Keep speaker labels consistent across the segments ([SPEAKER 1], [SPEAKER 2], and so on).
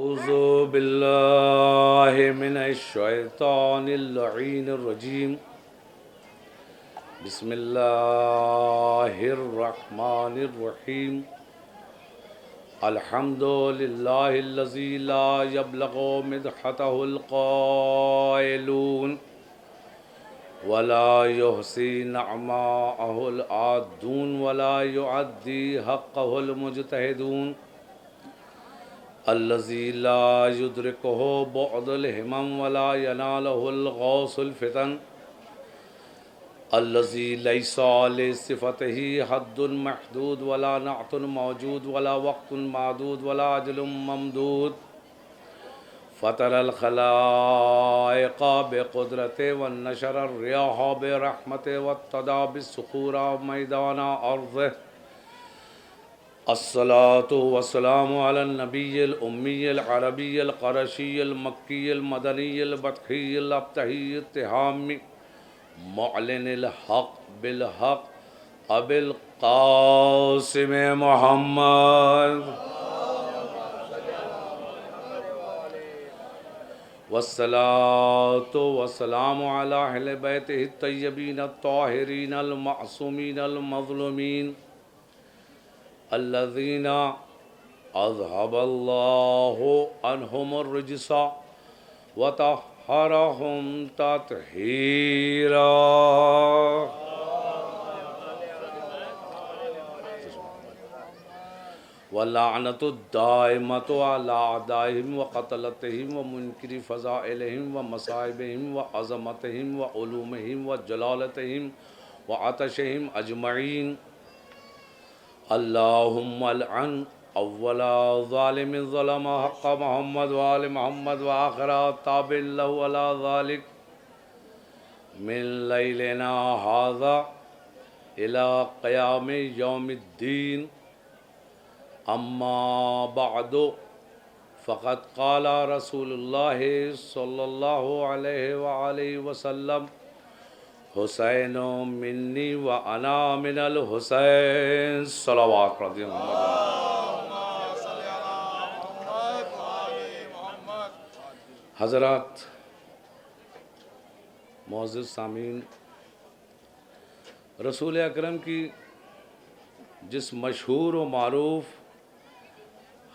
[SPEAKER 1] अऊज़ु बिल्लाहि मिनश शैतानिर लईनिर रजीम। बिस्मिल्लाहिर रहमानिर रहीम। अल्हम्दुलिल्लाहिल्लज़ी ला यब्लगु मिदहतहुल क़ाइलून वला युहसी नअमाअहुल आदून वला युअद्दी हक़्क़हुल मुजतहिदून। अल्लज़ी ला युद्रिकुहु बुअदुल हिमम वला यनालहुल गौसुल फितन। अल्लज़ी लैसा लिसिफ़तिही हद्दुन महदूद वला नअतुन मौजूद वला वक़्तुन मादूद वला अजलुन ममदूद। फ़तरल ख़लाइक़ बिक़ुदरतिही वन्नशरर रियाह बिरहमतिही वत्तदा बिस्सुखूरा मैदाना अर्ज़िही। अस्सलातु वस्सलामु अलन नबिय्यिल उम्मिय्यिल अरबिय्यिल क़ुरैशिय्यिल मक्किय्यिल मदनिय्यिल बतहिय्यिल अब्तहिय्यित तिहाम्मी मुअलिनिल हक़ बिल हक़ अबिल क़ासिम मुहम्मद वस्सलातु वस्सलामु अला अहलि बैतिहि तय्यबीन अत्ताहिरीन अल मअसूमीन अल मज़लूमीन अल्लज़ीना अज़हबल्लाहु अन्हुमुर रिज्सा व तह्हरहुम तत्हीरा। व लानतुद्दाइमतु अला अदाइहिम व क़तलतिहिम व मुनकिरि फ़ज़ाइलिहिम व मसाइबिहिम व अज़मतिहिम व उलूमिहिम व जलालतिहिम व अतशिहिम अजमईन। अल्लाहुम्मा लअन अव्वला ज़ालिमिन ज़लमा हक़्क़ मुहम्मद व आलि मुहम्मद व आखिरा ताबिन लहु अला ज़ालिक मिन लैलिना हाज़ा इला क़यामि यौमिद्दीन। अम्मा बअदु फ़क़द क़ाला रसूलुल्लाहि सल्लल्लाहु अलैहि व आलिहि वसल्लम हुसैनो मिन्नी व अना मिनल हुसैन सलवात प्रति हज़रात मोअज़्ज़िज़ सामीन, रसूल अकरम की जिस मशहूर व मारूफ़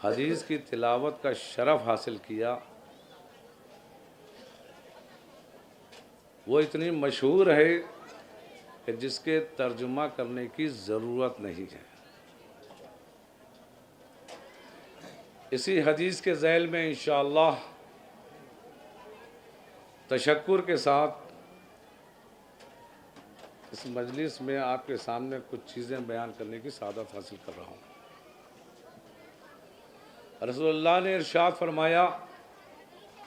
[SPEAKER 1] हदीस की तिलावत का शरफ़ हासिल किया, वो इतनी मशहूर है कि जिसके तर्जुमा करने की ज़रूरत नहीं है। इसी हदीस के ज़ैल में इंशाअल्लाह तशक्कुर के साथ इस मजलिस में आपके सामने कुछ चीज़ें बयान करने की सादत हासिल कर रहा हूँ। रसूलुल्लाह ने इरशाद फरमाया,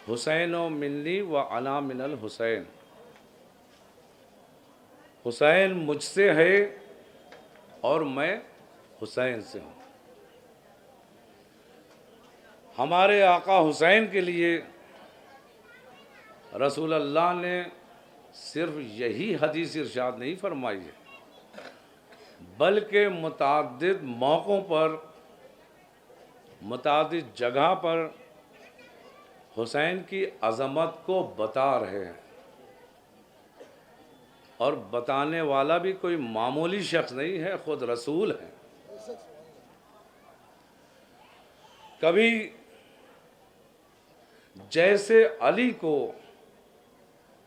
[SPEAKER 1] हुसैनो मिन्नी व अना मिनल हुसैन। हुसैन मुझसे है और मैं हुसैन से हूँ। हमारे आका हुसैन के लिए रसूलुल्लाह ने सिर्फ यही हदीस इरशाद नहीं फरमाई है, बल्कि मुतअद्दिद मौक़ों पर मुतअद्दिद जगह पर हुसैन की अज़मत को बता रहे हैं। और बताने वाला भी कोई मामूली शख्स नहीं है, खुद रसूल है। कभी जैसे अली को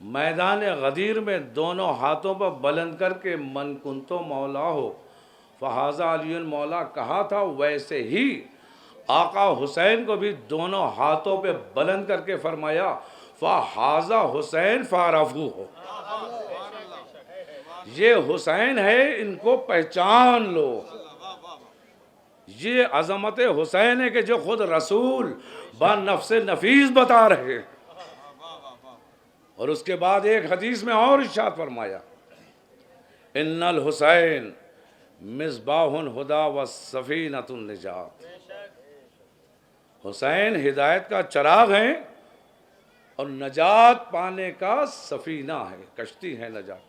[SPEAKER 1] मैदान गदीर में दोनों हाथों पर बुलंद करके मन कुंतो मौला हो फ़हाज़ा अलीयुल मौला कहा था, वैसे ही आका हुसैन को भी दोनों हाथों पे बुलंद करके फरमाया, फ़हाज़ा हुसैन फ़ारफ़ू हो। ये हुसैन है, इनको पहचान लो। ये अज़मत हुसैन है कि जो खुद रसूल बा-नफ़्स नफीस बता रहे। और उसके बाद एक हदीस में और इरशाद फरमाया, इन्नल हुसैन मिसबाहुल हुदा व सफ़ीनतुन निजात। हुसैन हिदायत का चिराग है और नजात पाने का सफ़ीना है, कश्ती है नजात।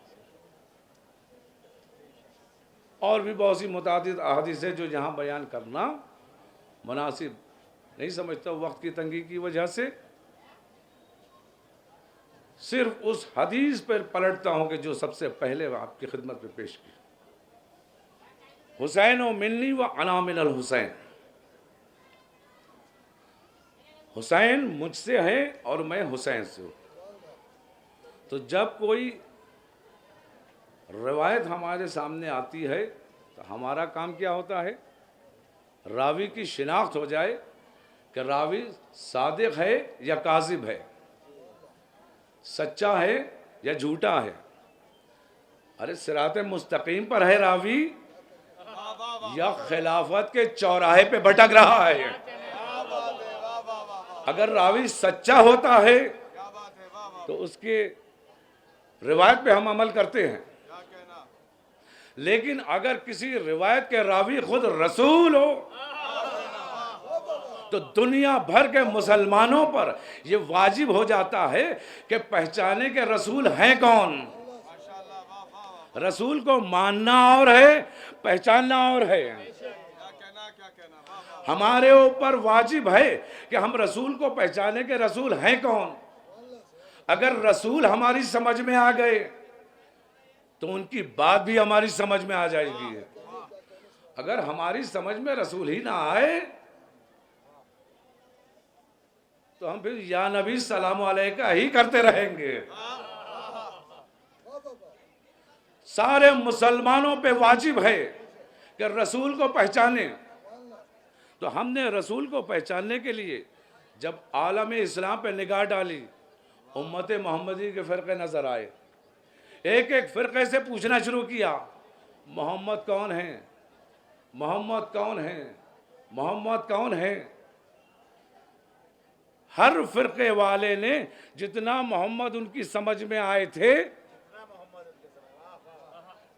[SPEAKER 1] और भी बहुत सी मुतादिद अहादीस है जो यहाँ बयान करना मुनासिब नहीं समझता, वक्त की तंगी की वजह से सिर्फ उस हदीस पर पलटता हूं कि जो सबसे पहले आपकी खिदमत में पेश की, हुसैन व मिन्नी व अना मिनल हुसैन, हुसैन मुझसे है और मैं हुसैन से हूं। तो जब कोई रिवायत हमारे सामने आती है तो हमारा काम क्या होता है, रावी की शिनाख्त हो जाए कि रावी सादिक है या काजिब है, सच्चा है या झूठा है। अरे सिरात मुस्तकीम पर है रावी या खिलाफत के चौराहे पे भटक रहा है। अगर रावी सच्चा होता है तो उसके रिवायत पे हम अमल करते हैं, लेकिन अगर किसी रिवायत के रावी खुद रसूल हो तो दुनिया भर के मुसलमानों पर यह वाजिब हो जाता है कि पहचाने के रसूल हैं कौन। रसूल को मानना और है, पहचानना और है। हमारे ऊपर वाजिब है कि हम रसूल को पहचाने के रसूल हैं कौन। अगर रसूल हमारी समझ में आ गए तो उनकी बात भी हमारी समझ में आ जाएगी। अगर हमारी समझ में रसूल ही ना आए तो हम फिर या नबी सलाम अलैका ही करते रहेंगे। सारे मुसलमानों पे वाजिब है कि रसूल को पहचाने। तो हमने रसूल को पहचानने के लिए जब आलम इस्लाम पे निगाह डाली, उम्मत मोहम्मदी के फ़िरक़े नज़र आए, एक एक फ़िरक़े से पूछना शुरू किया, मोहम्मद कौन है, मोहम्मद कौन है, मोहम्मद कौन है। हर फ़िरक़े वाले ने जितना मोहम्मद उनकी समझ में आए थे,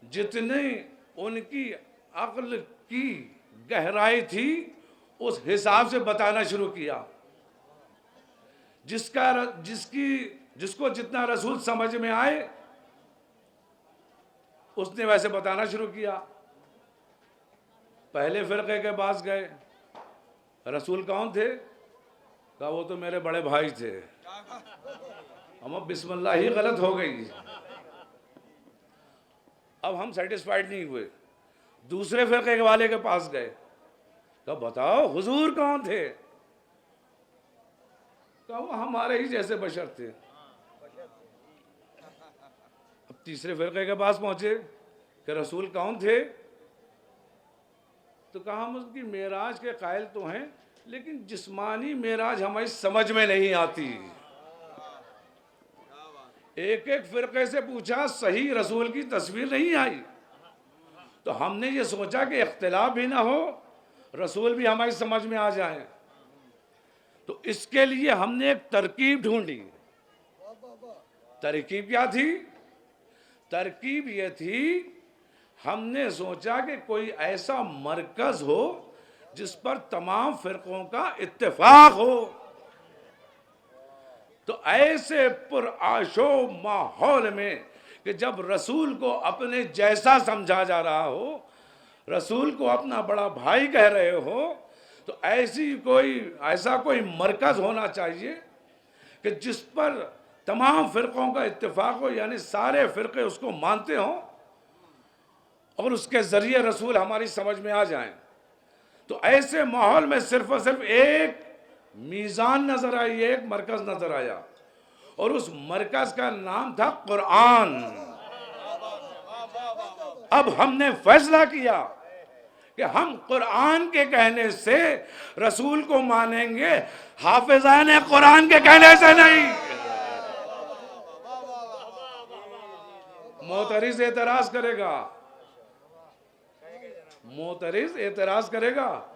[SPEAKER 1] जितनी उनकी अक्ल की गहराई थी, उस हिसाब से बताना शुरू किया। जिसको जितना रसूल समझ में आए उसने वैसे बताना शुरू किया। पहले फ़िरक़े के पास गए, रसूल कौन थे, कहा वो तो मेरे बड़े भाई थे। हम बिस्मिल्लाह ही गलत हो गई। अब हम सेटिस्फाइड नहीं हुए, दूसरे फ़िरक़े वाले के पास गए, कहा बताओ हुजूर कौन थे, कहा वो हमारे ही जैसे बशर थे। अब तीसरे फ़िरक़े के पास पहुंचे कि रसूल कौन थे, तो कहा हम उसकी मेराज के कायल तो हैं, लेकिन जिस्मानी मेराज हमारी समझ में नहीं आती। एक एक फ़िरक़े से पूछा, सही रसूल की तस्वीर नहीं आई। तो हमने ये सोचा कि इख्तिलाफ भी ना हो, रसूल भी हमारी समझ में आ जाए। तो इसके लिए हमने एक तरकीब ढूंढी। तरकीब क्या थी? तरकीब ये थी, हमने सोचा कि कोई ऐसा मरकज हो जिस पर तमाम फ़िरक़ों का इत्तेफाक हो। तो ऐसे पुरआशो माहौल में कि जब रसूल को अपने जैसा समझा जा रहा हो, रसूल को अपना बड़ा भाई कह रहे हो, तो ऐसा कोई मरकज़ होना चाहिए कि जिस पर तमाम फ़िरक़ों का इत्तेफाक हो, यानी सारे फ़िरक़े उसको मानते हों और उसके ज़रिए रसूल हमारी समझ में आ जाएं। तो ऐसे माहौल में सिर्फ़ और सिर्फ एक मीज़ान नज़र आई, एक मरकज़ नज़र आया, और उस मरकज़ का नाम था कुरान। अब हमने फैसला किया कि हम कुरान के कहने से रसूल को मानेंगे, हाफिज़ाने कुरान के कहने से नहीं। मोतरिज़ एतराज़ करेगा, मोतरिज़ एतराज़ करेगा,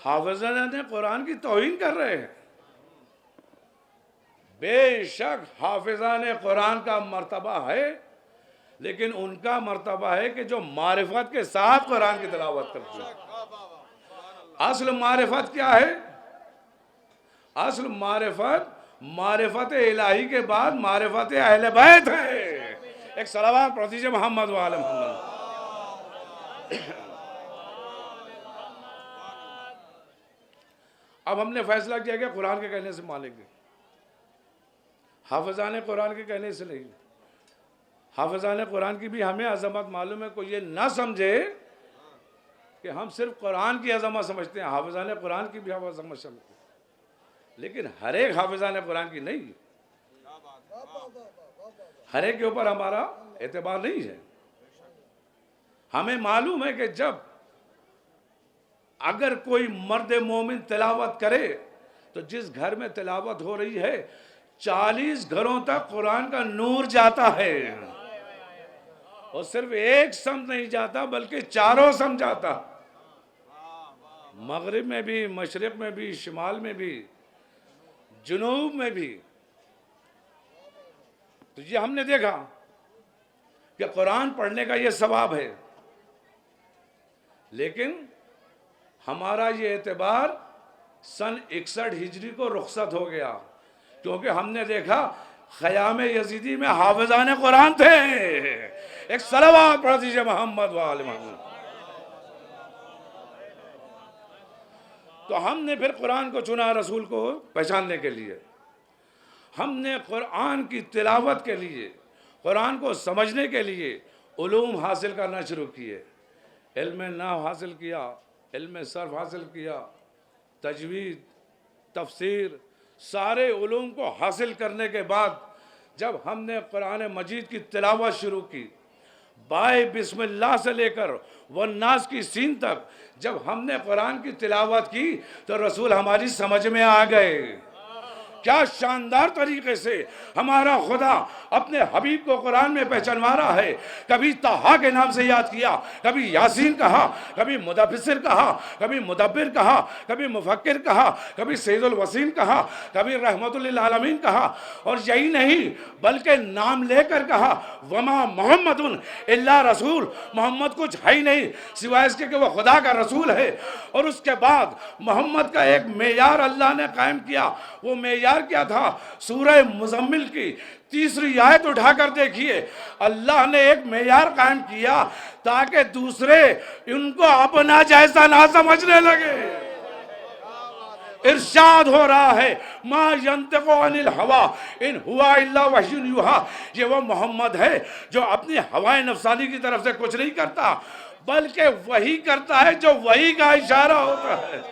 [SPEAKER 1] हाफिज़ाने कुरान की तौहीन कर रहे हैं। बेशक हाफिज़ाने कुरान का मर्तबा है, लेकिन उनका मर्तबा है कि जो मारिफत के साथ कुरान की तिलावत करते हैं। असल मारिफत क्या है? असल मारिफत इलाही के बाद मारिफत अहले बैत है। एक सलावत पढ़ दीजिए मोहम्मद वाले मोहम्मद। अब हमने फैसला किया कि कुरान के कहने से मानेंगे, हाफिज़ान कुरान के कहने से नहीं। हाफिज़ान कुरान की भी हमें अज़मत मालूम है, कोई ये ना समझे कि हम सिर्फ कुरान की अज़मत समझते हैं, हाफिज़ान कुरान की भी हम अज़मत समझते हैं, लेकिन हर एक हाफिज़ान कुरान की नहीं, हर एक के ऊपर हमारा एतबार नहीं है। हमें मालूम है कि जब अगर कोई मर्द मोमिन तिलावत करे तो जिस घर में तिलावत हो रही है 40 घरों तक कुरान का नूर जाता है, और सिर्फ एक सम नहीं जाता बल्कि चारों सम जाता, मगरिब में भी, मशरिक में भी, शिमाल में भी, जुनूब में भी। तो ये हमने देखा कि कुरान पढ़ने का ये सवाब है, लेकिन हमारा ये एतबार सन 61 हिजरी को रुखसत हो गया, क्योंकि हमने देखा ख़याम यजीदी में हाफिज़ान कुरान थे। एक सलावत पढ़ दीजिए मोहम्मद वाले मोहम्मद। तो हमने फिर कुरान को चुना रसूल को पहचानने के लिए, हमने कुरान की तिलावत के लिए, कुरान को समझने के लिए उलूम हासिल करना शुरू किए। इल्म नाहव हासिल किया, इल्म सर्फ हासिल किया, तजवीद, तफसीर, सारे उलूम को हासिल करने के बाद जब हमने कुरान मजीद की तिलावत शुरू की, बाय बिस्मिल्लाह से लेकर वन्नास की सीन तक जब हमने कुरान की तिलावत की तो रसूल हमारी समझ में आ गए। क्या शानदार तरीके से हमारा खुदा अपने हबीब को कुरान में पहचानवा रहा है। कभी ताहा के नाम से याद किया, कभी यासीन कहा, कभी मुदब्बिर कहा, कभी मुदब्बिर कहा, कभी मुफक्किर कहा, कभी सैयदुल वसीम कहा, कभी रहमतुल लिल आलमीन कहा, और यही नहीं बल्कि नाम लेकर कहा वमा मोहम्मदुन इल्ला रसूल, मोहम्मद कुछ है ही नहीं सिवाय इसके कि वह खुदा का रसूल है। और उसके बाद मोहम्मद का एक मेयार अल्लाह ने कायम किया। वो मेयार क्या था? सूरह मुज़म्मिल की 3री आयत उठाकर देखिए, अल्लाह ने एक मेयार कायम किया ताकि दूसरे उनको अपना जैसा ना समझने लगे। इरशाद हो रहा है मा यंतिकु अनिल हवा इन हुआ इल्ला वह्युन युहा, ये वो मोहम्मद है जो अपनी हवाए नफसानी की तरफ से कुछ नहीं करता, बल्कि वही करता है जो वही का इशारा होता है।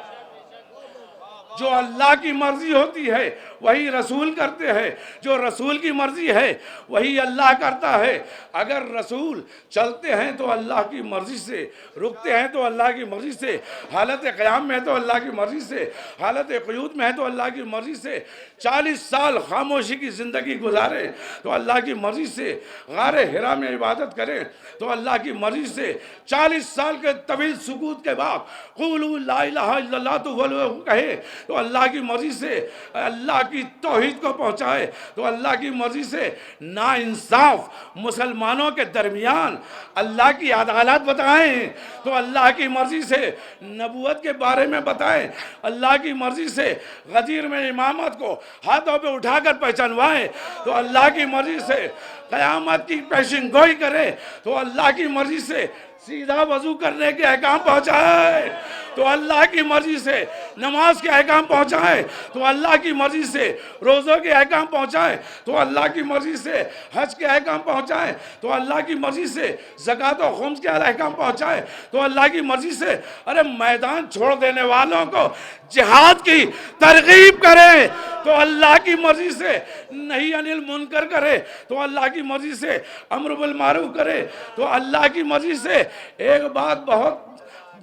[SPEAKER 1] जो अल्लाह की मर्जी होती है वही रसूल करते हैं, जो रसूल की मर्जी है वही अल्लाह करता है। अगर रसूल चलते हैं तो अल्लाह की मर्जी से, रुकते हैं तो अल्लाह की मर्जी से, हालत क़याम में है तो अल्लाह की मर्जी से, हालत क़ुयूद में है तो अल्लाह की मर्जी से, 40 साल खामोशी की ज़िंदगी गुजारे तो अल्लाह की मर्जी से, गारे हिरा में इबादत करें तो अल्लाह की मर्जी से, 40 साल के तवील सुकूत के बाद क़ुलू ला इलाहा इल्लल्लाह तो कहे तो अल्लाह की मर्जी से, अल्लाह की तौहीद को पहुँचाए तो अल्लाह की मर्जी से, नाइंसाफ मुसलमानों के दरमियान अल्लाह की अदालत बताएं तो अल्लाह की मर्जी से, नबूवत के बारे में बताएं अल्लाह की मर्जी से, गदीर में इमामत को हाथों पे उठाकर पहचानवाएं तो अल्लाह की मर्जी से, क़यामत की पेशिन गोई करें तो अल्लाह की मर्जी से, सीधा वजू करने के अहकाम पहुँचाए तो अल्लाह की मर्जी से, नमाज के अहकाम पहुँचाए तो अल्लाह की मर्जी से, रोज़ों के अहकाम पहुँचाए तो अल्लाह की मर्जी से, हज के अहकाम पहुँचाए तो अल्लाह की मर्जी से, ज़कात और खुम्स के अहकाम पहुँचाए तो अल्लाह की मर्जी से। अरे मैदान छोड़ देने वालों को जिहाद की तरगीब करे तो अल्लाह की मर्जी से, नहीं अनिल मुनकर करे तो अल्लाह की मर्जी से, अम्र बिल मारूफ करे तो अल्लाह की मर्जी से। एक बात बहुत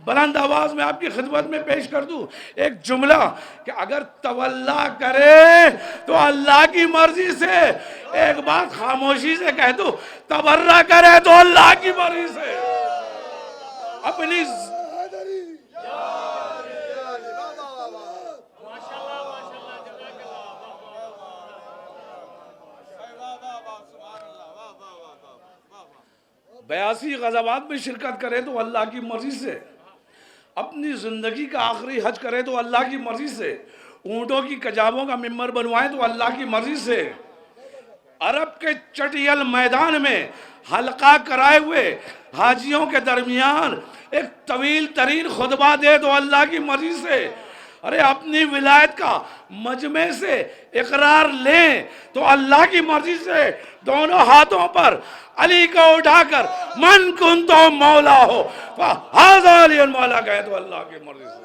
[SPEAKER 1] बुलंद आवाज में आपकी खिदमत में पेश कर दूं, एक जुमला कि अगर तवल्ला करे तो अल्लाह की मर्जी से, एक बात खामोशी से कह दूं तबर्रा करे तो अल्लाह की मर्जी से। अपनी बयासी गज़वात में शिरकत करे तो अल्लाह की मर्जी से, अपनी ज़िंदगी का आखिरी हज करे तो अल्लाह की मर्जी से, ऊँटों की कजाबों का मिंबर बनवाए तो अल्लाह की मर्जी से, अरब के चटियल मैदान में हल्का कराए हुए हाजियों के दरमियान एक तवील तरीन खुतबा दे तो अल्लाह की मर्जी से, अरे अपनी विलायत का मजमे से इकरार लें तो अल्लाह की मर्जी से दोनों हाथों पर अली को उठाकर मन कुन तो मौला हो, हाज़ा अली मौला कहे तो अल्लाह की मर्जी से।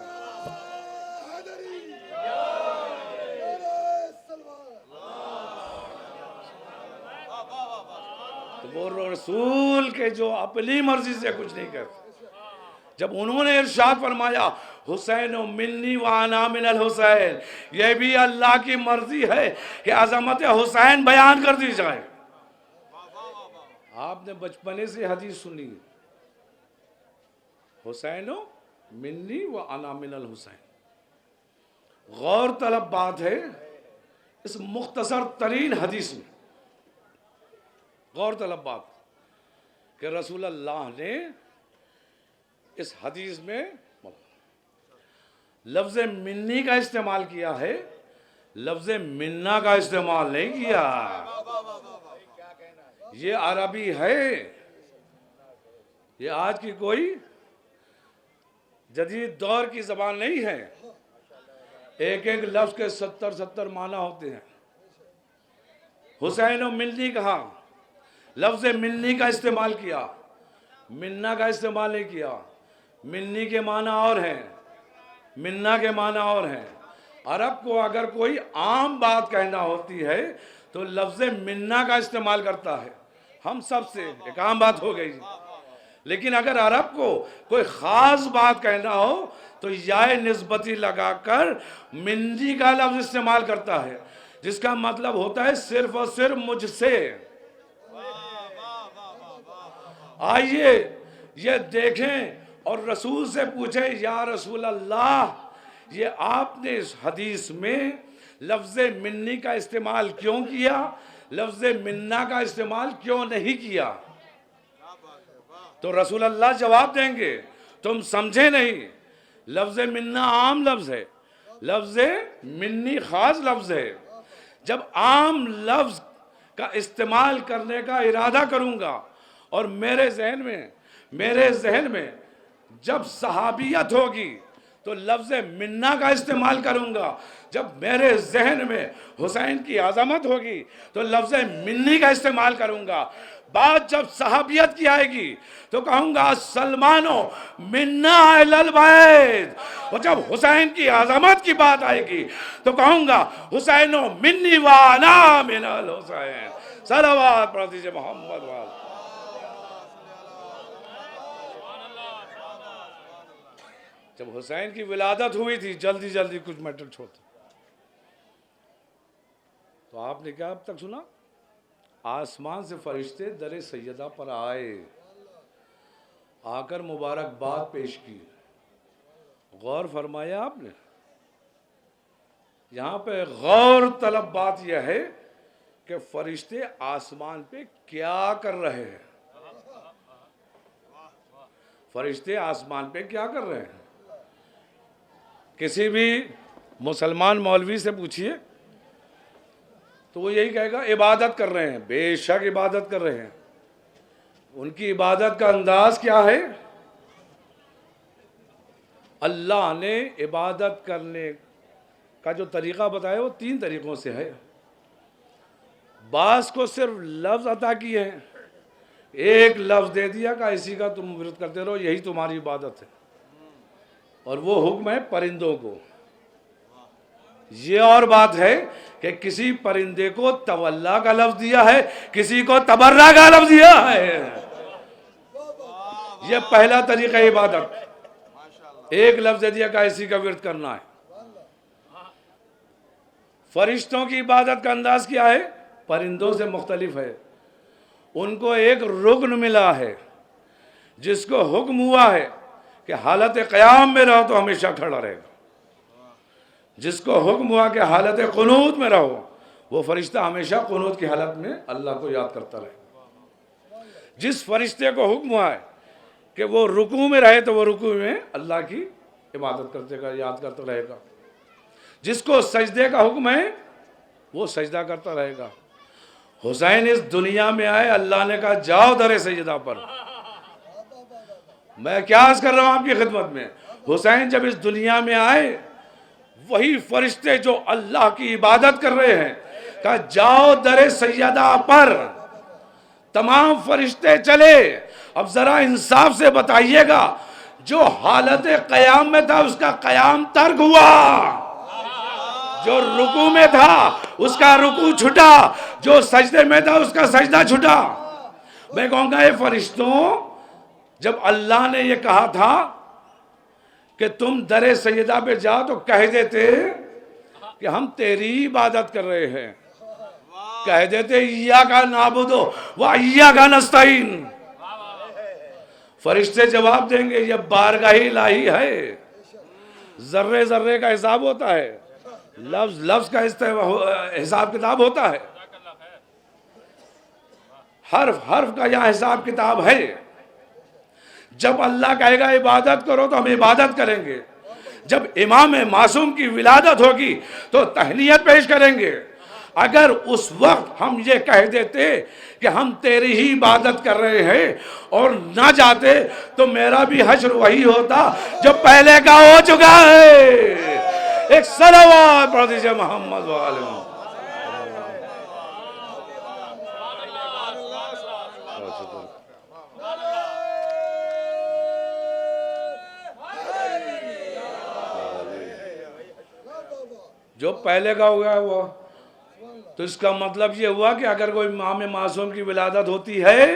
[SPEAKER 1] तो वो रसूल के जो अपनी मर्जी से कुछ नहीं करते, जब उन्होंने इरशाद फरमाया हुसैन मिन्नी व अना मिनल हुसैन, यह भी अल्लाह की मर्जी है कि अज़मत हुसैन बयान कर दी जाए। आपने बचपने से हदीस सुनी, हुसैन मिन्नी व अना मिनल हुसैन। गौर तलब बात है इस मुख्तसर तरीन हदीस में, गौर तलब बात कि रसूल अल्लाह ने इस हदीस में लफ्ज़ मिन्नी का इस्तेमाल किया है, लफ्ज़ मिन्ना का इस्तेमाल नहीं किया। ये अरबी है, ये आज की कोई जदीद दौर की ज़बान नहीं है। एक एक लफ्ज़ के 70-70 माना होते हैं। हुसैन मिन्नी कहा, लफ्ज़ मिन्नी का इस्तेमाल किया, मिन्ना का इस्तेमाल नहीं किया। मिन्नी के माना और हैं, मिन्ना के माना और हैं। अरब को अगर कोई आम बात कहना होती है तो लफ्ज़ मिन्ना का इस्तेमाल करता है। हम सब से एक आम बात हो गई, लेकिन अगर अरब को कोई ख़ास बात कहना हो तो याए निस्बती लगाकर मिन्नी का लफ्ज़ इस्तेमाल करता है, जिसका मतलब होता है सिर्फ और सिर्फ मुझसे। आइए ये देखें और रसूल से पूछें, या रसूल अल्लाह, ये आपने इस हदीस में लफ्ज़ मिन्नी का इस्तेमाल क्यों किया, लफ्ज़ मिन्ना का इस्तेमाल क्यों नहीं किया? तो रसूल अल्लाह जवाब देंगे, तुम समझे नहीं, लफ्ज़ मिन्ना आम लफ्ज़ है, लफ्ज़ मिन्नी ख़ास लफ्ज़ है। जब आम लफ्ज़ का इस्तेमाल करने का इरादा करूँगा और मेरे जहन में जब सहाबियत होगी तो लफ्ज़ मिन्ना का इस्तेमाल करूँगा, जब मेरे जहन में हुसैन की आज़मत होगी तो लफ्ज़ मिन्नी का इस्तेमाल करूँगा। बात जब सहाबियत की आएगी तो कहूँगा सलमानो मिन्ना अहलल बैत, और जब हुसैन की आज़मत की बात आएगी तो कहूँगा हुसैनो मिन्नी व अना मिनल हुसैन। सलावत पढ़ दीजिए मोहम्मद वाले। जब हुसैन की विलादत हुई थी, जल्दी जल्दी कुछ मैटर छोड़ते, तो आपने क्या अब तक सुना? आसमान से फरिश्ते दरे सैयदा पर आए, आकर मुबारकबाद पेश की। गौर फरमाया आपने? यहाँ पे गौर तलब बात यह है कि फरिश्ते आसमान पे क्या कर रहे हैं। फरिश्ते आसमान पे क्या कर रहे हैं? किसी भी मुसलमान मौलवी से पूछिए तो वो यही कहेगा इबादत कर रहे हैं। बेशक इबादत कर रहे हैं। उनकी इबादत का अंदाज क्या है? अल्लाह ने इबादत करने का जो तरीक़ा बताया वो 3 तरीक़ों से है। बास को सिर्फ लफ्ज़ अता किए हैं, एक लफ्ज़ दे दिया का इसी का तुम विरत करते रहो, यही तुम्हारी इबादत है, और वो हुक्म है परिंदों को। ये और बात है कि किसी परिंदे को तवल्ला का लफ्ज़ दिया है, किसी को तबर्रा का लफ्ज़ दिया है। ये पहला तरीक़ा इबादत, एक लफ्ज़ दे दिया का इसी का विरत करना है। फरिश्तों की इबादत का अंदाज क्या है? परिंदों से मुख्तलिफ है। उनको एक रुकन मिला है जिसको हुक्म हुआ है कि हालत क़याम में रहो तो हमेशा खड़ा रहेगा। जिसको हुक्म हुआ कि हालत क़ुनूत में रहो, वो फरिश्ता हमेशा क़ुनूत की हालत में अल्लाह को याद करता रहेगा। जिस फरिश्ते को हुक्म हुआ है कि वो रुकू में रहे तो वो रुकू में अल्लाह की इबादत करते का याद करता रहेगा। जिसको सजदे का हुक्म है वो सजदा करता रहेगा। हुसैन इस दुनिया में आए, अल्लाह ने कहा जाओ दरे सजदा पर। मैं क्या अर्ज कर रहा हूँ आपकी खिदमत में, हुसैन जब इस दुनिया में आए वही फरिश्ते जो अल्लाह की इबादत कर रहे हैं, कहा जाओ दरे सैयदा पर, तमाम फरिश्ते चले। अब जरा इंसाफ से बताइएगा, जो हालत कयाम में था उसका कयाम तर्क हुआ, जो रुकू में था उसका रुकू छुटा, जो सजदे में था उसका सजदा छुटा। मैं कहूंगा ये फरिश्तों, जब अल्लाह ने ये कहा था कि तुम दरे सैयदा पे जाओ, तो कह देते कि हम तेरी ही इबादत कर रहे हैं, कह देते इय्याका नाबुदु व इय्याका नस्तईन। फरिश्ते जवाब देंगे ये बारगाह इलाही है, जर्रे जर्रे का हिसाब होता है, लफ्ज लफ्ज का हिसाब किताब होता है, हर्फ हर्फ का यहाँ हिसाब किताब है। जब अल्लाह कहेगा इबादत करो तो हम इबादत करेंगे, जब इमाम मासूम की विलादत होगी तो तहनीयत पेश करेंगे। अगर उस वक्त हम ये कह देते कि हम तेरी ही इबादत कर रहे हैं और ना जाते, तो मेरा भी हश्र वही होता जो पहले का हो चुका है। एक सलावत पढ़ दीजिए मोहम्मद वाले। जो पहले का हो गया वो, तो इसका मतलब ये हुआ कि अगर कोई इमाम मासूम की विलादत होती है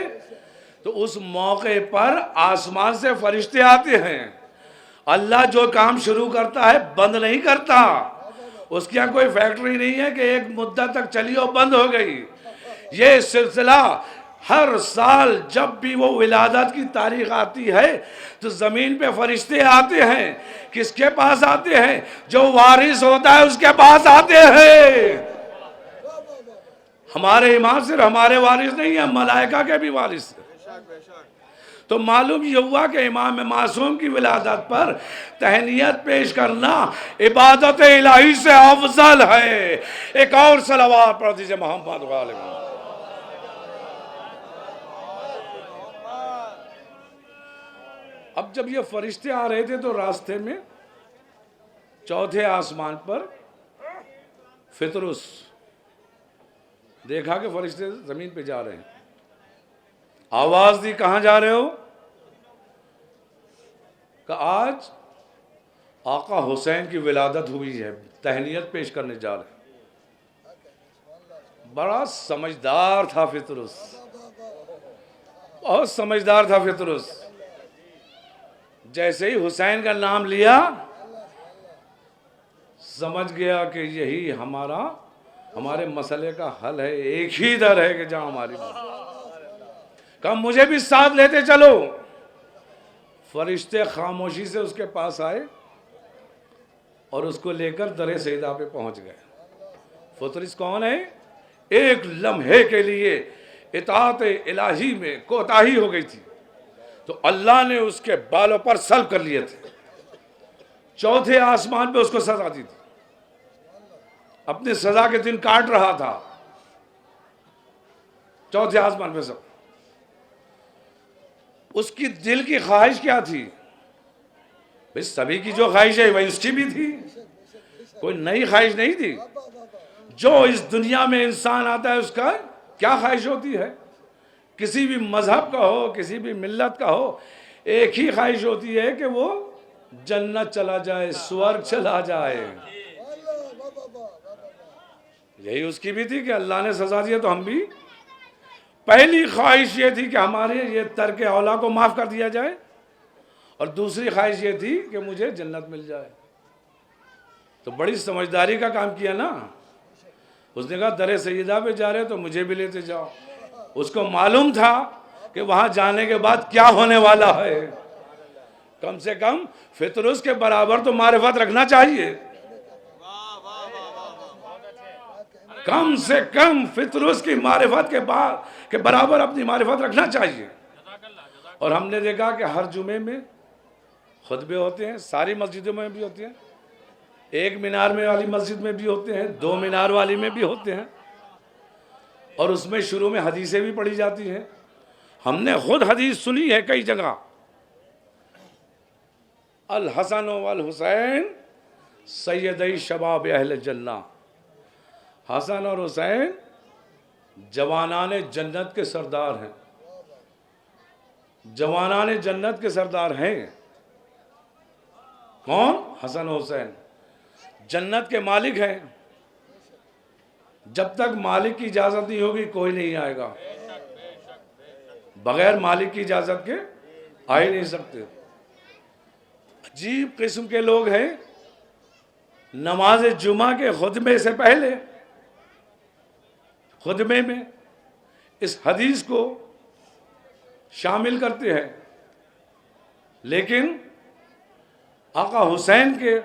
[SPEAKER 1] तो उस मौके पर आसमान से फरिश्ते आते हैं। अल्लाह जो काम शुरू करता है बंद नहीं करता, उसके यहाँ कोई फैक्ट्री नहीं है कि एक मुद्दत तक चली और बंद हो गई। ये सिलसिला हर साल जब भी वो विलादत की तारीख आती है तो जमीन पे फरिश्ते आते हैं। किसके पास आते हैं? जो वारिस होता है उसके पास आते हैं। हमारे इमाम सिर्फ हमारे वारिस नहीं है, मलाइका के भी वारिस है। तो मालूम ये हुआ कि इमाम मासूम की विलादत पर तहनीयत पेश करना इबादत इलाही से अफजल है। एक और सलावत पढ़ दीजिए मोहम्मद वाले। अब जब ये फरिश्ते आ रहे थे तो रास्ते में चौथे आसमान पर फितरुस देखा कि फरिश्ते जमीन पे जा रहे हैं। आवाज दी, कहां जा रहे हो? कि आज आका हुसैन की विलादत हुई है, तहनीयत पेश करने जा रहे हैं। बड़ा समझदार था फितरुस, बहुत समझदार था फितरुस। जैसे ही हुसैन का नाम लिया समझ गया कि यही हमारे मसले का हल है। एक ही दर है कि जहां हमारी, कहा मुझे भी साथ लेते चलो। फरिश्ते खामोशी से उसके पास आए और उसको लेकर दरे सैयदा पे पहुंच गए। फितरुस कौन है? एक लम्हे के लिए इताअत इलाही में कोताही हो गई थी तो अल्लाह ने उसके बालों पर सल्ब कर लिए थे। चौथे आसमान पे उसको सजा दी थी, अपनी सजा के दिन काट रहा था चौथे आसमान पे। सब उसकी दिल की ख्वाहिश क्या थी? भाई सभी की जो ख्वाहिश है वही उसकी भी थी, कोई नई ख्वाहिश नहीं थी। जो इस दुनिया में इंसान आता है उसका क्या ख्वाहिश होती है? किसी भी मजहब का हो, किसी भी मिल्लत का हो, एक ही ख्वाहिश होती है कि वो जन्नत चला जाए, स्वर्ग चला जाए। यही उसकी भी थी कि अल्लाह ने सजा दिया तो हम भी। पहली ख्वाहिश ये थी कि हमारे ये तर्क औला को माफ कर दिया जाए, और दूसरी ख्वाहिश ये थी कि मुझे जन्नत मिल जाए। तो बड़ी समझदारी का काम किया ना। उसने कहा दरे सैयदा पे जा रहे तो मुझे भी लेते जाओ। उसको मालूम था कि वहां जाने के बाद क्या होने वाला है। कम से कम फितरुस के बराबर तो मारिफत रखना चाहिए, कम से कम फितरुस की मारिफत के बराबर अपनी मारिफत रखना चाहिए। और हमने देखा कि हर जुमे में खुतबे होते हैं, सारी मस्जिदों में भी होते हैं, एक मीनार में वाली मस्जिद में भी होते हैं, दो मीनार वाली में भी होते हैं, और उसमें शुरू में हदीसें भी पढ़ी जाती हैं। हमने खुद हदीस सुनी है कई जगह, अल हसन वल हुसैन सैयदई शबाब अहल जन्ना, हसन और हुसैन जवानान जन्नत के सरदार हैं, जवानान जन्नत के सरदार हैं। कौन? हसन हुसैन जन्नत के मालिक हैं। जब तक मालिक की इजाजत नहीं होगी कोई नहीं आएगा, बगैर मालिक की इजाजत के आ ही नहीं सकते। अजीब किस्म के लोग हैं, नमाज जुमा के खुतबे से पहले खुतबे में इस हदीस को शामिल करते हैं, लेकिन आका हुसैन के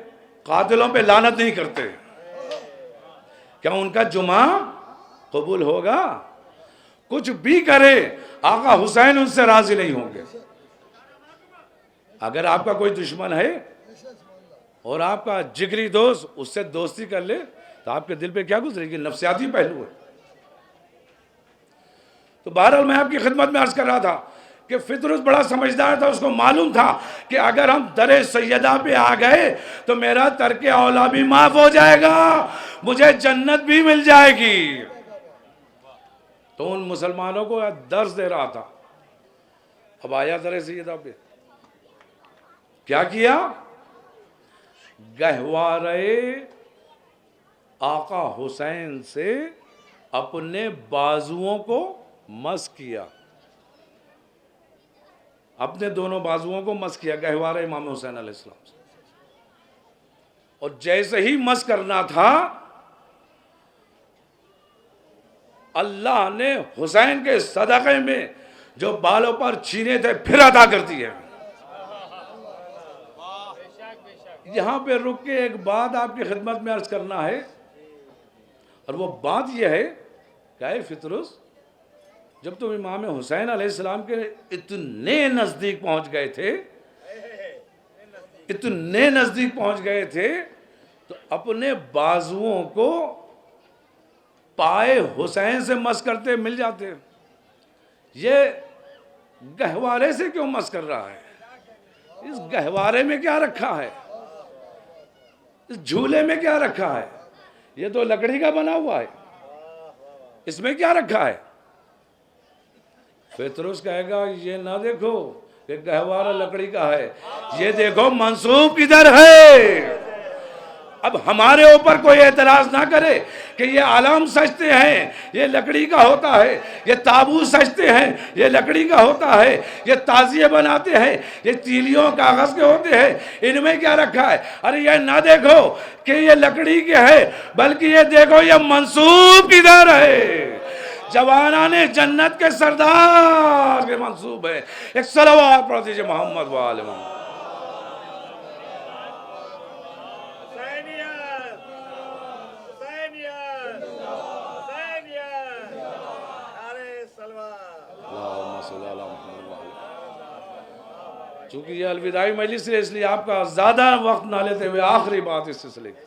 [SPEAKER 1] कातिलों पे लानत नहीं करते। क्या उनका जुमा कबूल होगा? कुछ भी करे आका हुसैन उनसे राजी नहीं होंगे। अगर आपका कोई दुश्मन है और आपका जिगरी दोस्त उससे दोस्ती कर ले तो आपके दिल पे क्या गुजरेगी? नफ्सियाती पहलू है। तो बहरहाल मैं आपकी खिदमत में अर्ज कर रहा था कि फितरुस बड़ा समझदार था, उसको मालूम था कि अगर हम दरे सैयदा पे आ गए तो मेरा तर्के औला भी माफ हो जाएगा, मुझे जन्नत भी मिल जाएगी। तो उन मुसलमानों को दर्स दे रहा था। अब आया दरे सैयदा पे, क्या किया? गहवारे आका हुसैन से अपने बाजुओं को मस किया, अपने दोनों बाजुओं को मस किया गहवारे इमाम हुसैन अलैहिस्सलाम से। और जैसे ही मस करना था, अल्लाह ने हुसैन के सदक़े में जो बालों पर छीने थे फिर अदा कर दिए। यहां पे रुक के एक बात आपकी खिदमत में अर्ज करना है, और वो बात यह है क्या है फितरुस, जब तुम इमाम हुसैन अलैहिस्सलाम के इतने नजदीक पहुंच गए थे, इतने नजदीक पहुंच गए थे, तो अपने बाजुओं को पाए हुसैन से मस करते मिल जाते। ये गहवारे से क्यों मस कर रहा है? इस गहवारे में क्या रखा है? इस झूले में क्या रखा है? ये तो लकड़ी का बना हुआ है, इसमें क्या रखा है? फितरुस कहेगा ये ना देखो कि गहवारा लकड़ी का है, ये देखो मंसूब किधर है। अब हमारे ऊपर कोई एतराज ना करे कि ये आलम सजते हैं, ये लकड़ी का होता है, ये ताबूत सजते हैं, ये लकड़ी का होता है, ये ताजिए बनाते हैं, ये तीलियों कागज के होते हैं, इनमें क्या रखा है? अरे ये ना देखो कि ये लकड़ी के है, बल्कि ये देखो ये मंसूब किधर है। जवाना ने जन्नत के सरदार के मंसूब है। एक सलावत पढ़ दीजिए मोहम्मद वाले मोहम्मद। चूंकि ये अलविदाई मजलिस है, इसलिए आपका ज्यादा वक्त ना लेते हुए आखिरी बात इस सिलसिले की।